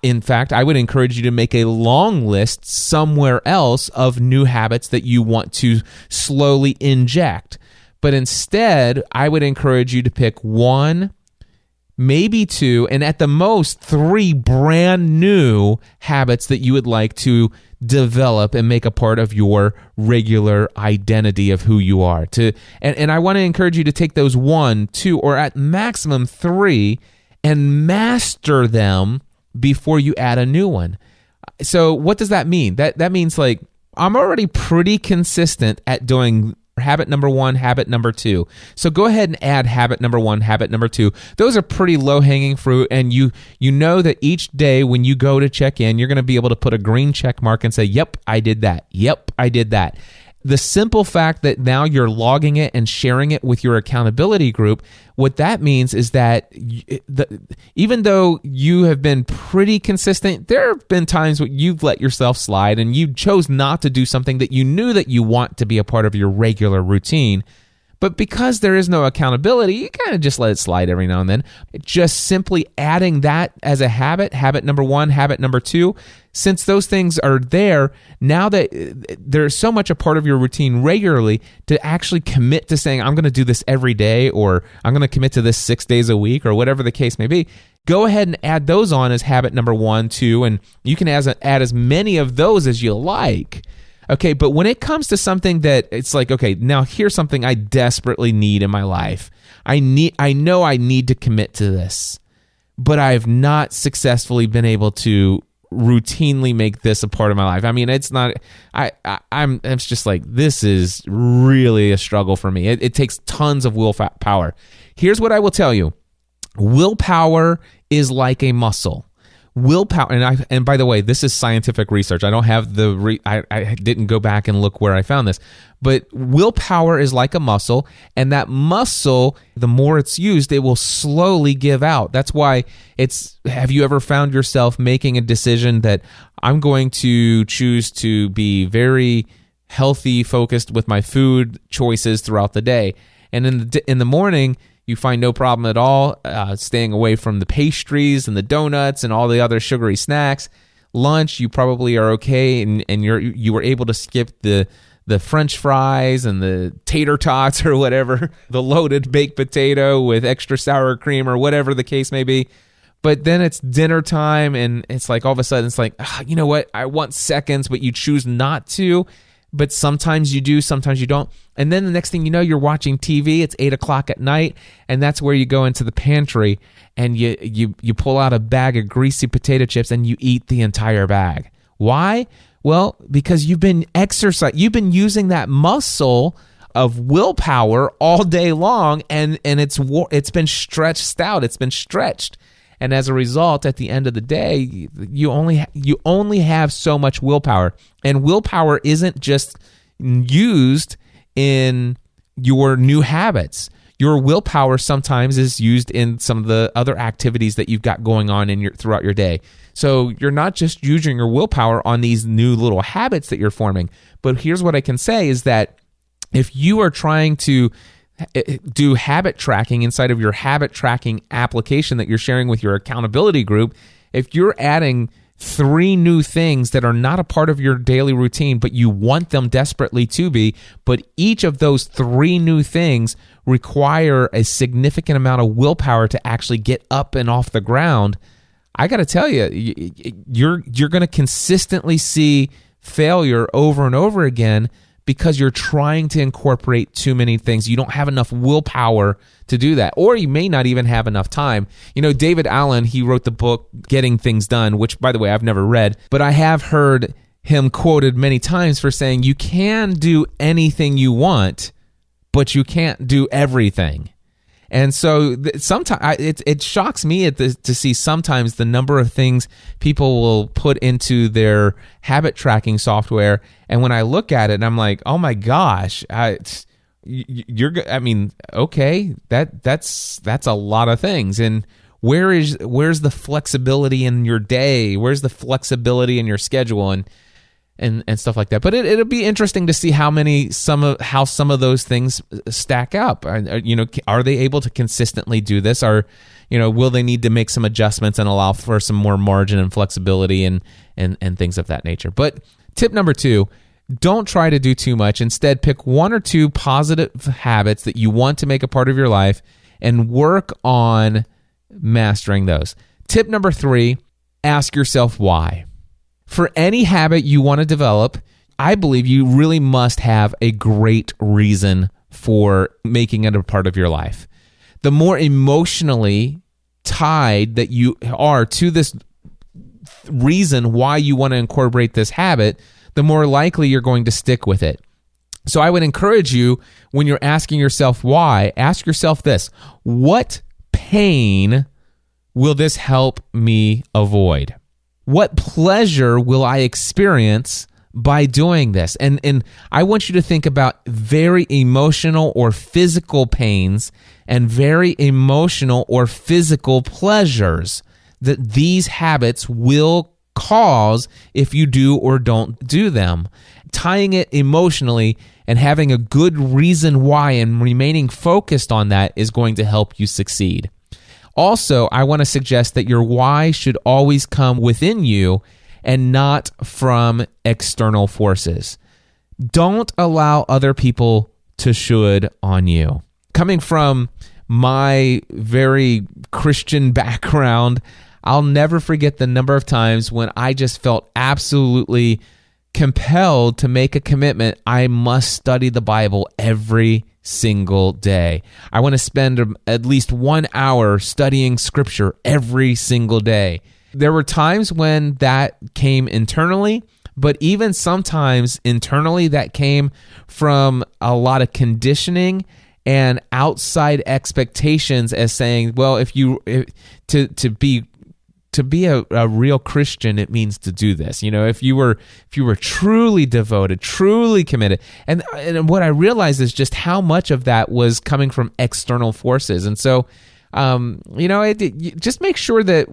Speaker 6: In fact, I would encourage you to make a long list somewhere else of new habits that you want to slowly inject. But instead, I would encourage you to pick 1, maybe 2, and at the most 3 brand new habits that you would like to develop and make a part of your regular identity of who you are. And I want to encourage you to take those 1, 2, or at maximum 3 and master them before you add a new one. So what does that mean? That means like I'm already pretty consistent at doing habit number 1, habit number 2. So go ahead and add habit number 1, habit number 2. Those are pretty low-hanging fruit, and you know that each day when you go to check in, you're going to be able to put a green check mark and say, yep, I did that. Yep, I did that. the simple fact that now you're logging it and sharing it with your accountability group, what that means is that even though you have been pretty consistent, there have been times where you've let yourself slide and you chose not to do something that you knew that you want to be a part of your regular routine. But because there is no accountability, you kind of just let it slide every now and then. Just simply adding that as a habit number 1, habit number 2, since those things are there, now that they're so much a part of your routine regularly, to actually commit to saying, I'm going to do this every day, or I'm going to commit to this 6 days a week, or whatever the case may be, go ahead and add those on as habit number 1, 2, and you can add as many of those as you like. Okay, but when it comes to something that it's like, okay, now here's something I desperately need in my life. I know I need to commit to this, but I've not successfully been able to routinely make this a part of my life. I mean, it's not, it's just like, this is really a struggle for me. It takes tons of willpower. Here's what I will tell you. Willpower is like a muscle. Willpower, and by the way, this is scientific research. I don't have I didn't go back and look where I found this, but willpower is like a muscle, and that muscle, the more it's used, it will slowly give out. That's why have you ever found yourself making a decision that I'm going to choose to be very healthy, focused with my food choices throughout the day, and in the morning, you find no problem at all staying away from the pastries and the donuts and all the other sugary snacks. Lunch, you probably are okay, and you were able to skip the French fries and the tater tots or whatever, the loaded baked potato with extra sour cream or whatever the case may be. But then it's dinner time, and it's like all of a sudden it's like, you know what? I want seconds, but you choose not to. But sometimes you do, sometimes you don't. And then the next thing you know, you're watching TV. It's 8 o'clock at night, and that's where you go into the pantry and you pull out a bag of greasy potato chips and you eat the entire bag. Why? Well, because you've been you've been using that muscle of willpower all day long, and it's been stretched out. It's been stretched. And as a result, at the end of the day, you only have so much willpower. And willpower isn't just used in your new habits. Your willpower sometimes is used in some of the other activities that you've got going on throughout your day. So you're not just using your willpower on these new little habits that you're forming. But here's what I can say is that if you are trying to do habit tracking inside of your habit tracking application that you're sharing with your accountability group, if you're adding 3 new things that are not a part of your daily routine, but you want them desperately to be, but each of those 3 new things require a significant amount of willpower to actually get up and off the ground, I got to tell you, you're going to consistently see failure over and over again, because you're trying to incorporate too many things. You don't have enough willpower to do that, or you may not even have enough time. You know, David Allen, he wrote the book Getting Things Done, which, by the way, I've never read, but I have heard him quoted many times for saying, you can do anything you want, but you can't do everything. And so sometimes it shocks me to see sometimes the number of things people will put into their habit tracking software. And when I look at it, I'm like, oh my gosh, okay, that's a lot of things. And where's the flexibility in your day? Where's the flexibility in your schedule and stuff like that? But it'll be interesting to see how some of those things stack up. Are they able to consistently do this? Will they need to make some adjustments and allow for some more margin and flexibility and things of that nature? But tip number 2, don't try to do too much. Instead, pick 1 or 2 positive habits that you want to make a part of your life and work on mastering those. Tip number 3, ask yourself why. For any habit you want to develop, I believe you really must have a great reason for making it a part of your life. The more emotionally tied that you are to this reason why you want to incorporate this habit, the more likely you're going to stick with it. So I would encourage you, when you're asking yourself why, ask yourself this: what pain will this help me avoid? What pleasure will I experience by doing this. And I want you to think about very emotional or physical pains and very emotional or physical pleasures that these habits will cause if you do or don't do them. Tying it emotionally and having a good reason why and remaining focused on that is going to help you succeed. Also, I want to suggest that your why should always come within you and not from external forces. Don't allow other people to should on you. Coming from my very Christian background, I'll never forget the number of times when I just felt absolutely compelled to make a commitment. I must study the Bible every single day. I want to spend at least 1 hour studying Scripture every single day. There were times when that came internally, but even sometimes internally that came from a lot of conditioning and outside expectations as saying, well, to be a real Christian, it means to do this. If you were truly devoted, truly committed, and what I realized is just how much of that was coming from external forces. And so, just make sure that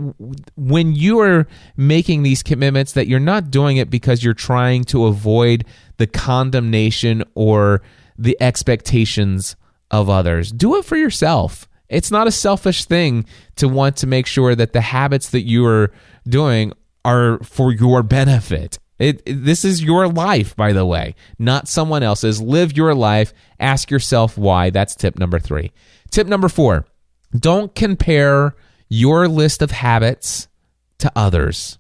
Speaker 6: when you are making these commitments, that you're not doing it because you're trying to avoid the condemnation or the expectations of others. Do it for yourself. It's not a selfish thing to want to make sure that the habits that you are doing are for your benefit. This is your life, by the way, not someone else's. Live your life. Ask yourself why. That's tip number 3. Tip number 4, don't compare your list of habits to others.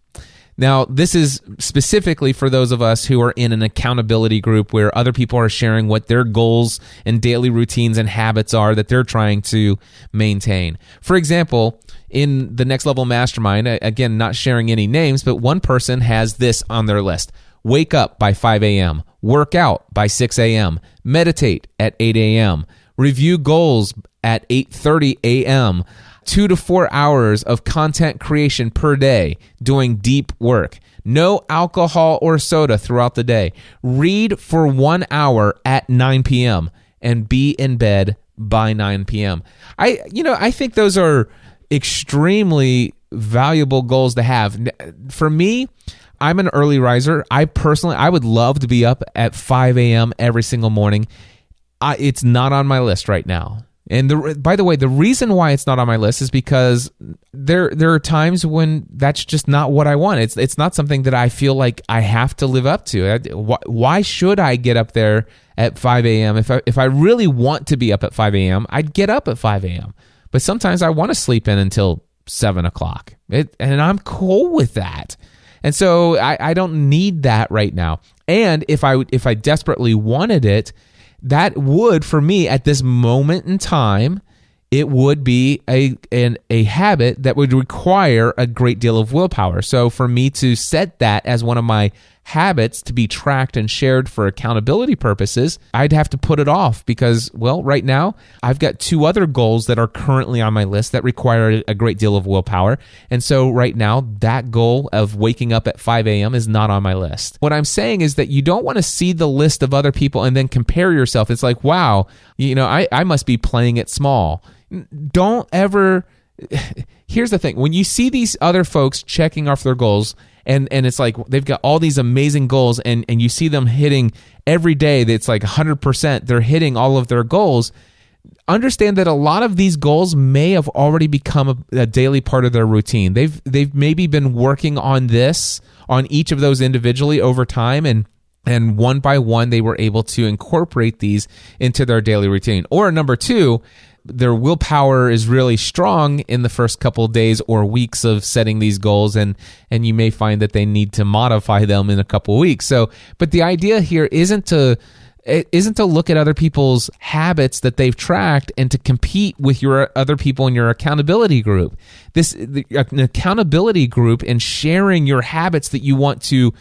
Speaker 6: Now, this is specifically for those of us who are in an accountability group where other people are sharing what their goals and daily routines and habits are that they're trying to maintain. For example, in the Next Level Mastermind, again, not sharing any names, but one person has this on their list: wake up by 5 a.m., work out by 6 a.m., meditate at 8 a.m., review goals at 8:30 a.m., 2 to 4 hours of content creation per day, doing deep work. No alcohol or soda throughout the day. Read for 1 hour at 9 p.m. and be in bed by 9 p.m. I think those are extremely valuable goals to have. For me, I'm an early riser. I would love to be up at 5 a.m. every single morning. It's not on my list right now. And by the way, the reason why it's not on my list is because there are times when that's just not what I want. It's not something that I feel like I have to live up to. Why should I get up there at 5 a.m.? If I really want to be up at 5 a.m., I'd get up at 5 a.m. But sometimes I want to sleep in until 7 o'clock. And I'm cool with that. And so I don't need that right now. And if I desperately wanted it, that would, for me, at this moment in time, it would be a habit that would require a great deal of willpower. So for me to set that as one of my habits to be tracked and shared for accountability purposes, I'd have to put it off because, well, right now, I've got 2 other goals that are currently on my list that require a great deal of willpower. And so right now, that goal of waking up at 5 a.m. is not on my list. What I'm saying is that you don't want to see the list of other people and then compare yourself. It's like, wow, I must be playing it small. Don't ever... Here's the thing. When you see these other folks checking off their goals, and it's like they've got all these amazing goals, and you see them hitting every day, that's like 100%, they're hitting all of their goals, understand that a lot of these goals may have already become a daily part of their routine. They've maybe been working on each of those individually over time, and one by one, they were able to incorporate these into their daily routine. Or number 2, their willpower is really strong in the first couple of days or weeks of setting these goals, and you may find that they need to modify them in a couple of weeks. So, but the idea here isn't to look at other people's habits that they've tracked and to compete with your other people in your accountability group. An accountability group and sharing your habits that you want to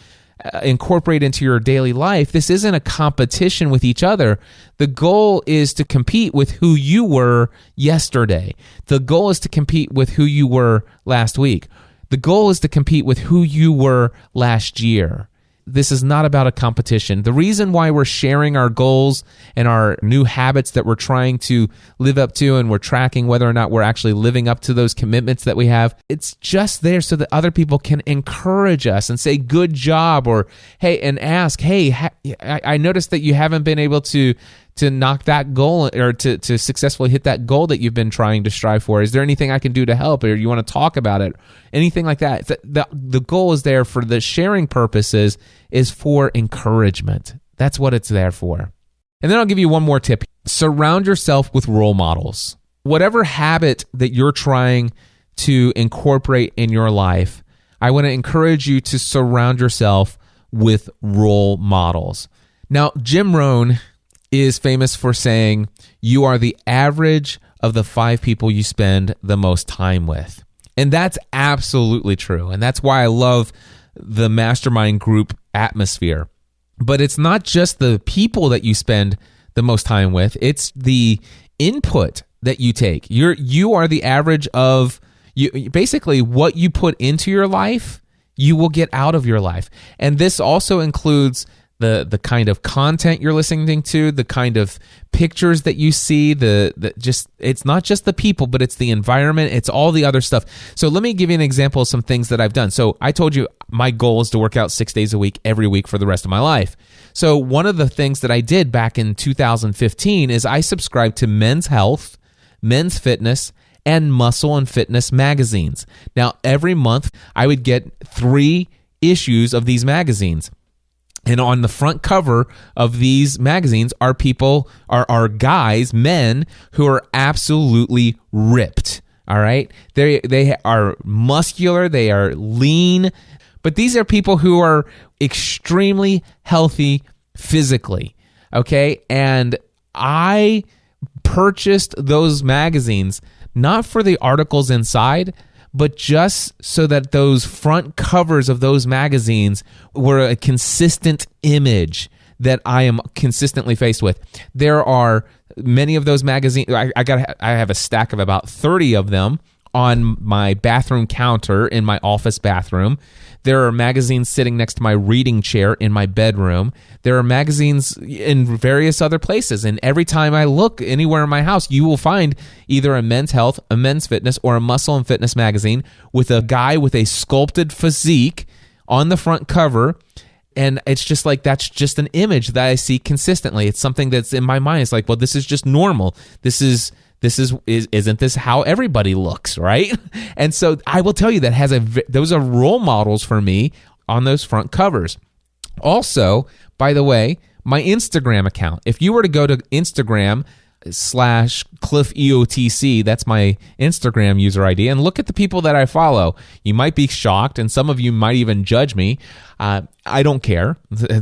Speaker 6: incorporate into your daily life, this isn't a competition with each other. The goal is to compete with who you were yesterday. The goal is to compete with who you were last week. The goal is to compete with who you were last year. this is not about a competition. The reason why we're sharing our goals and our new habits that we're trying to live up to, and we're tracking whether or not we're actually living up to those commitments that we have, it's just there so that other people can encourage us and say, good job, or hey, and ask, hey, I noticed that you haven't been able to knock that goal, or to successfully hit that goal that you've been trying to strive for. Is there anything I can do to help, or you want to talk about it? Anything like that. The goal is there for the sharing purposes, is for encouragement. That's what it's there for. And then I'll give you one more tip. Surround yourself with role models. Whatever habit that you're trying to incorporate in your life, I want to encourage you to surround yourself with role models. Now, Jim Rohn is famous for saying, you are the average of the 5 people you spend the most time with. And that's absolutely true. And that's why I love the mastermind group atmosphere. But it's not just the people that you spend the most time with, it's the input that you take. You are the average of you. Basically, what you put into your life, you will get out of your life. And this also includes the kind of content you're listening to, the kind of pictures that you see, it's not just the people, but it's the environment, it's all the other stuff. So let me give you an example of some things that I've done. So I told you my goal is to work out 6 days a week, every week for the rest of my life. So one of the things that I did back in 2015 is I subscribed to Men's Health, Men's Fitness, and Muscle and Fitness magazines. Now, every month I would get 3 issues of these magazines. And on the front cover of these magazines are guys, men who are absolutely ripped. All right. They are muscular. They are lean. But these are people who are extremely healthy physically. Okay. And I purchased those magazines not for the articles inside, but just so that those front covers of those magazines were a consistent image that I am consistently faced with. There are many of those magazines. I have a stack of about 30 of them on my bathroom counter in my office bathroom. There are magazines sitting next to my reading chair in my bedroom. There are magazines in various other places. And every time I look anywhere in my house, you will find either a Men's Health, a Men's Fitness, or a Muscle and Fitness magazine with a guy with a sculpted physique on the front cover. And it's just like, that's just an image that I see consistently. It's something that's in my mind. It's like, well, this is just normal. Isn't this how everybody looks, right? And so I will tell you those are role models for me on those front covers. Also, by the way, my Instagram account. If you were to go to Instagram /CliffEOTC, that's my Instagram user ID, and look at the people that I follow, you might be shocked, and some of you might even judge me. I don't care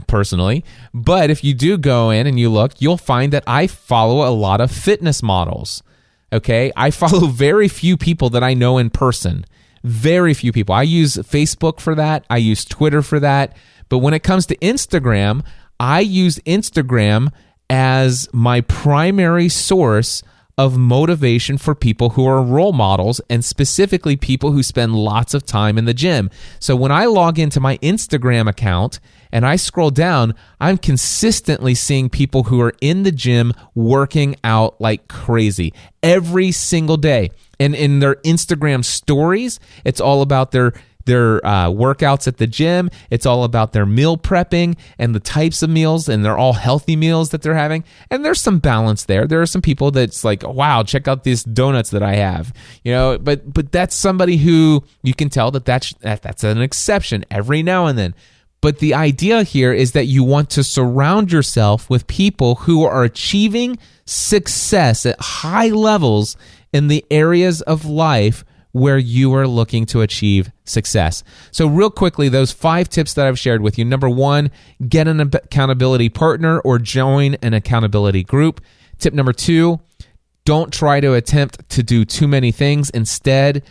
Speaker 6: personally, but if you do go in and you look, you'll find that I follow a lot of fitness models. Okay, I follow very few people that I know in person. Very few people. I use Facebook for that. I use Twitter for that. But when it comes to Instagram, I use Instagram as my primary source of motivation for people who are role models, and specifically people who spend lots of time in the gym. So when I log into my Instagram account and I scroll down, I'm consistently seeing people who are in the gym working out like crazy every single day. And in their Instagram stories, it's all about their workouts at the gym. It's all about their meal prepping and the types of meals, and they're all healthy meals that they're having. And there's some balance there. There are some people that's like, wow, check out these donuts that I have, but that's somebody who you can tell that's an exception every now and then. But the idea here is that you want to surround yourself with people who are achieving success at high levels in the areas of life where you are looking to achieve success. So real quickly, those 5 tips that I've shared with you. Number 1, get an accountability partner or join an accountability group. Tip number 2, don't try to attempt to do too many things. Instead,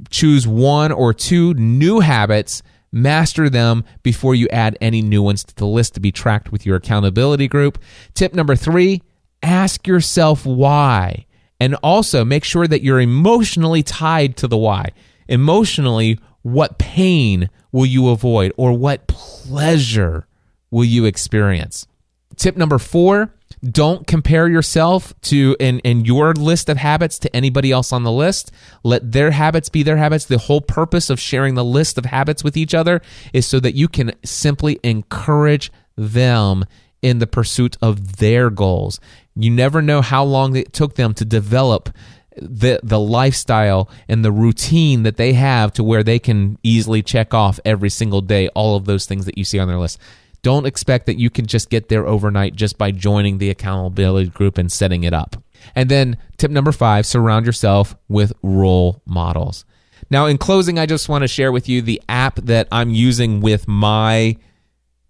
Speaker 6: choose 1 or 2 new habits, master them before you add any new ones to the list to be tracked with your accountability group. Tip number 3, ask yourself why. And also make sure that you're emotionally tied to the why. Emotionally, what pain will you avoid, or what pleasure will you experience? Tip number 4, don't compare yourself to and your list of habits to anybody else on the list. Let their habits be their habits. The whole purpose of sharing the list of habits with each other is so that you can simply encourage them in the pursuit of their goals. You never know how long it took them to develop the lifestyle and the routine that they have to where they can easily check off every single day all of those things that you see on their list. Don't expect that you can just get there overnight just by joining the accountability group and setting it up. And then tip number 5, surround yourself with role models. Now, in closing, I just want to share with you the app that I'm using with my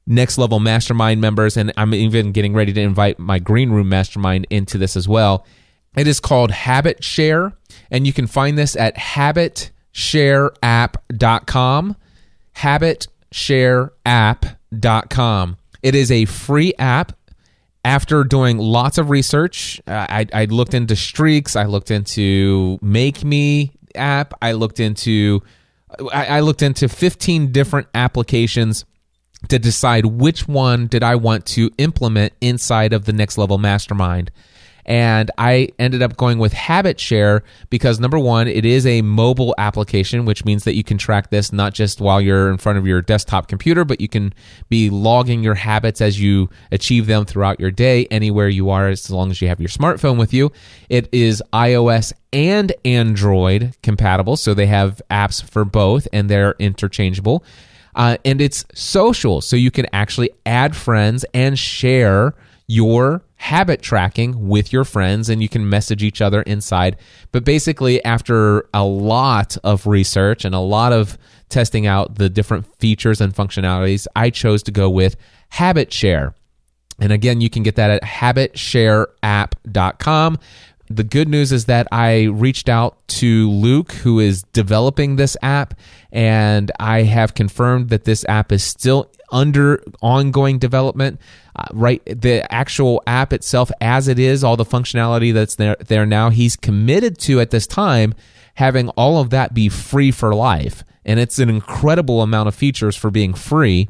Speaker 6: Next Level Mastermind members, and I'm even getting ready to invite my Green Room Mastermind into this as well. It is called Habit Share, and you can find this at habitshareapp.com, habitshareapp.com. It is a free app. After doing lots of research, I looked into Streaks, I looked into Make Me app, I looked into 15 different applications to decide which one did I want to implement inside of the Next Level Mastermind. And I ended up going with Habit Share because, number one, it is a mobile application, which means that you can track this not just while you're in front of your desktop computer, but you can be logging your habits as you achieve them throughout your day, anywhere you are, as long as you have your smartphone with you. It is iOS and Android compatible, so they have apps for both, and they're interchangeable. And it's social, so you can actually add friends and share your habit tracking with your friends, and you can message each other inside. But basically, after a lot of research and a lot of testing out the different features and functionalities, I chose to go with Habit Share. And again, you can get that at habitshareapp.com. The good news is that I reached out to Luke, who is developing this app, and I have confirmed that this app is still under ongoing development. The actual app itself, as it is, all the functionality that's there now, he's committed to, at this time, having all of that be free for life. And it's an incredible amount of features for being free.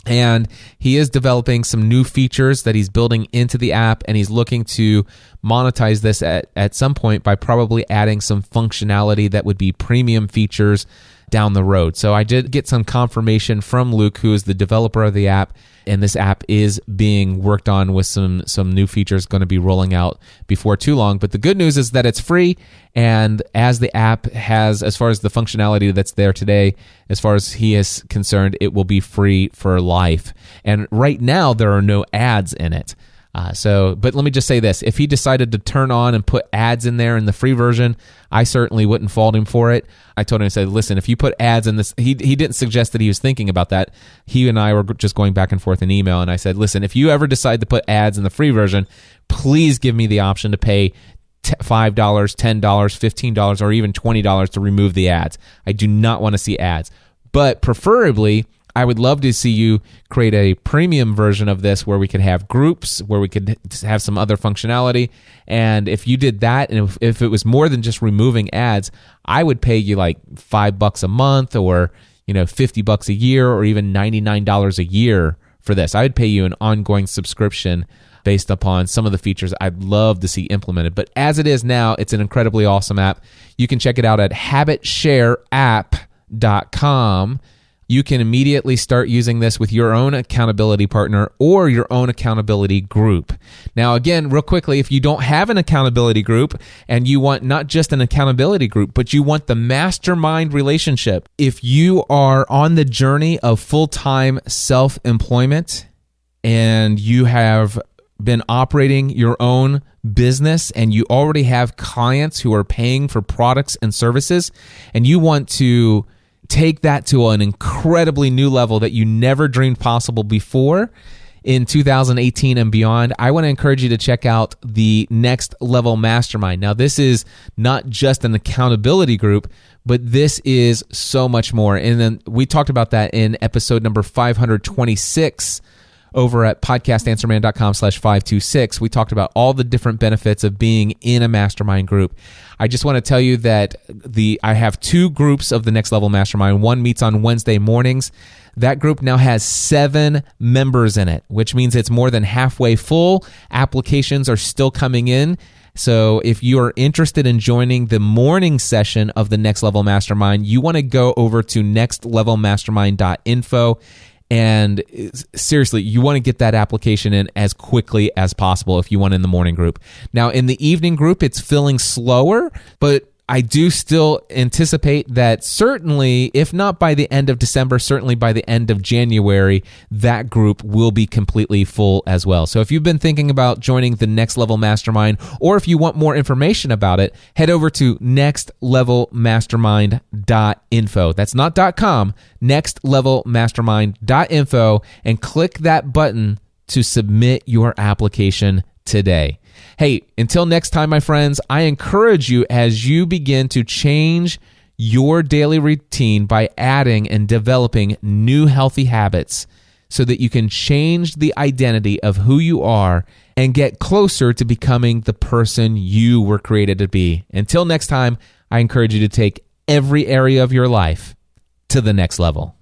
Speaker 6: And he is developing some new features that he's building into the app, and he's looking to monetize this at some point by probably adding some functionality that would be premium features down the road. So I did get some confirmation from Luke, who is the developer of the app, and this app is being worked on with some new features going to be rolling out before too long. But the good news is that it's free, and as the app has, as far as the functionality that's there today, as far as he is concerned, it will be free for life. And right now, there are no ads in it. But let me just say this. If he decided to turn on and put ads in there in the free version, I certainly wouldn't fault him for it. I told him, I said, listen, if you put ads in this, he didn't suggest that he was thinking about that. He and I were just going back and forth in email, and I said, listen, if you ever decide to put ads in the free version, please give me the option to pay $5, $10, $15, or even $20 to remove the ads. I do not want to see ads. But preferably, I would love to see you create a premium version of this where we could have groups, where we could have some other functionality. And if you did that, and if it was more than just removing ads, I would pay you like $5 a month, or $50 a year, or even $99 a year for this. I would pay you an ongoing subscription based upon some of the features I'd love to see implemented. But as it is now, it's an incredibly awesome app. You can check it out at habitshareapp.com. You can immediately start using this with your own accountability partner or your own accountability group. Now, again, real quickly, if you don't have an accountability group and you want not just an accountability group, but you want the mastermind relationship, if you are on the journey of full-time self-employment and you have been operating your own business and you already have clients who are paying for products and services, and you want to take that to an incredibly new level that you never dreamed possible before in 2018 and beyond, I want to encourage you to check out the Next Level Mastermind. Now, this is not just an accountability group, but this is so much more. And then we talked about that in episode number 526 over at podcastanswerman.com/526. We talked about all the different benefits of being in a mastermind group. I just want to tell you that I have 2 groups of the Next Level Mastermind. One meets on Wednesday mornings. That group now has 7 members in it, which means it's more than halfway full. Applications are still coming in. So if you are interested in joining the morning session of the Next Level Mastermind, you want to go over to nextlevelmastermind.info. And seriously, you want to get that application in as quickly as possible if you want in the morning group. Now, in the evening group, it's filling slower, but I do still anticipate that certainly, if not by the end of December, certainly by the end of January, that group will be completely full as well. So if you've been thinking about joining the Next Level Mastermind, or if you want more information about it, head over to nextlevelmastermind.info. That's not .com, nextlevelmastermind.info, and click that button to submit your application today. Hey, until next time, my friends, I encourage you as you begin to change your daily routine by adding and developing new healthy habits so that you can change the identity of who you are and get closer to becoming the person you were created to be. Until next time, I encourage you to take every area of your life to the next level.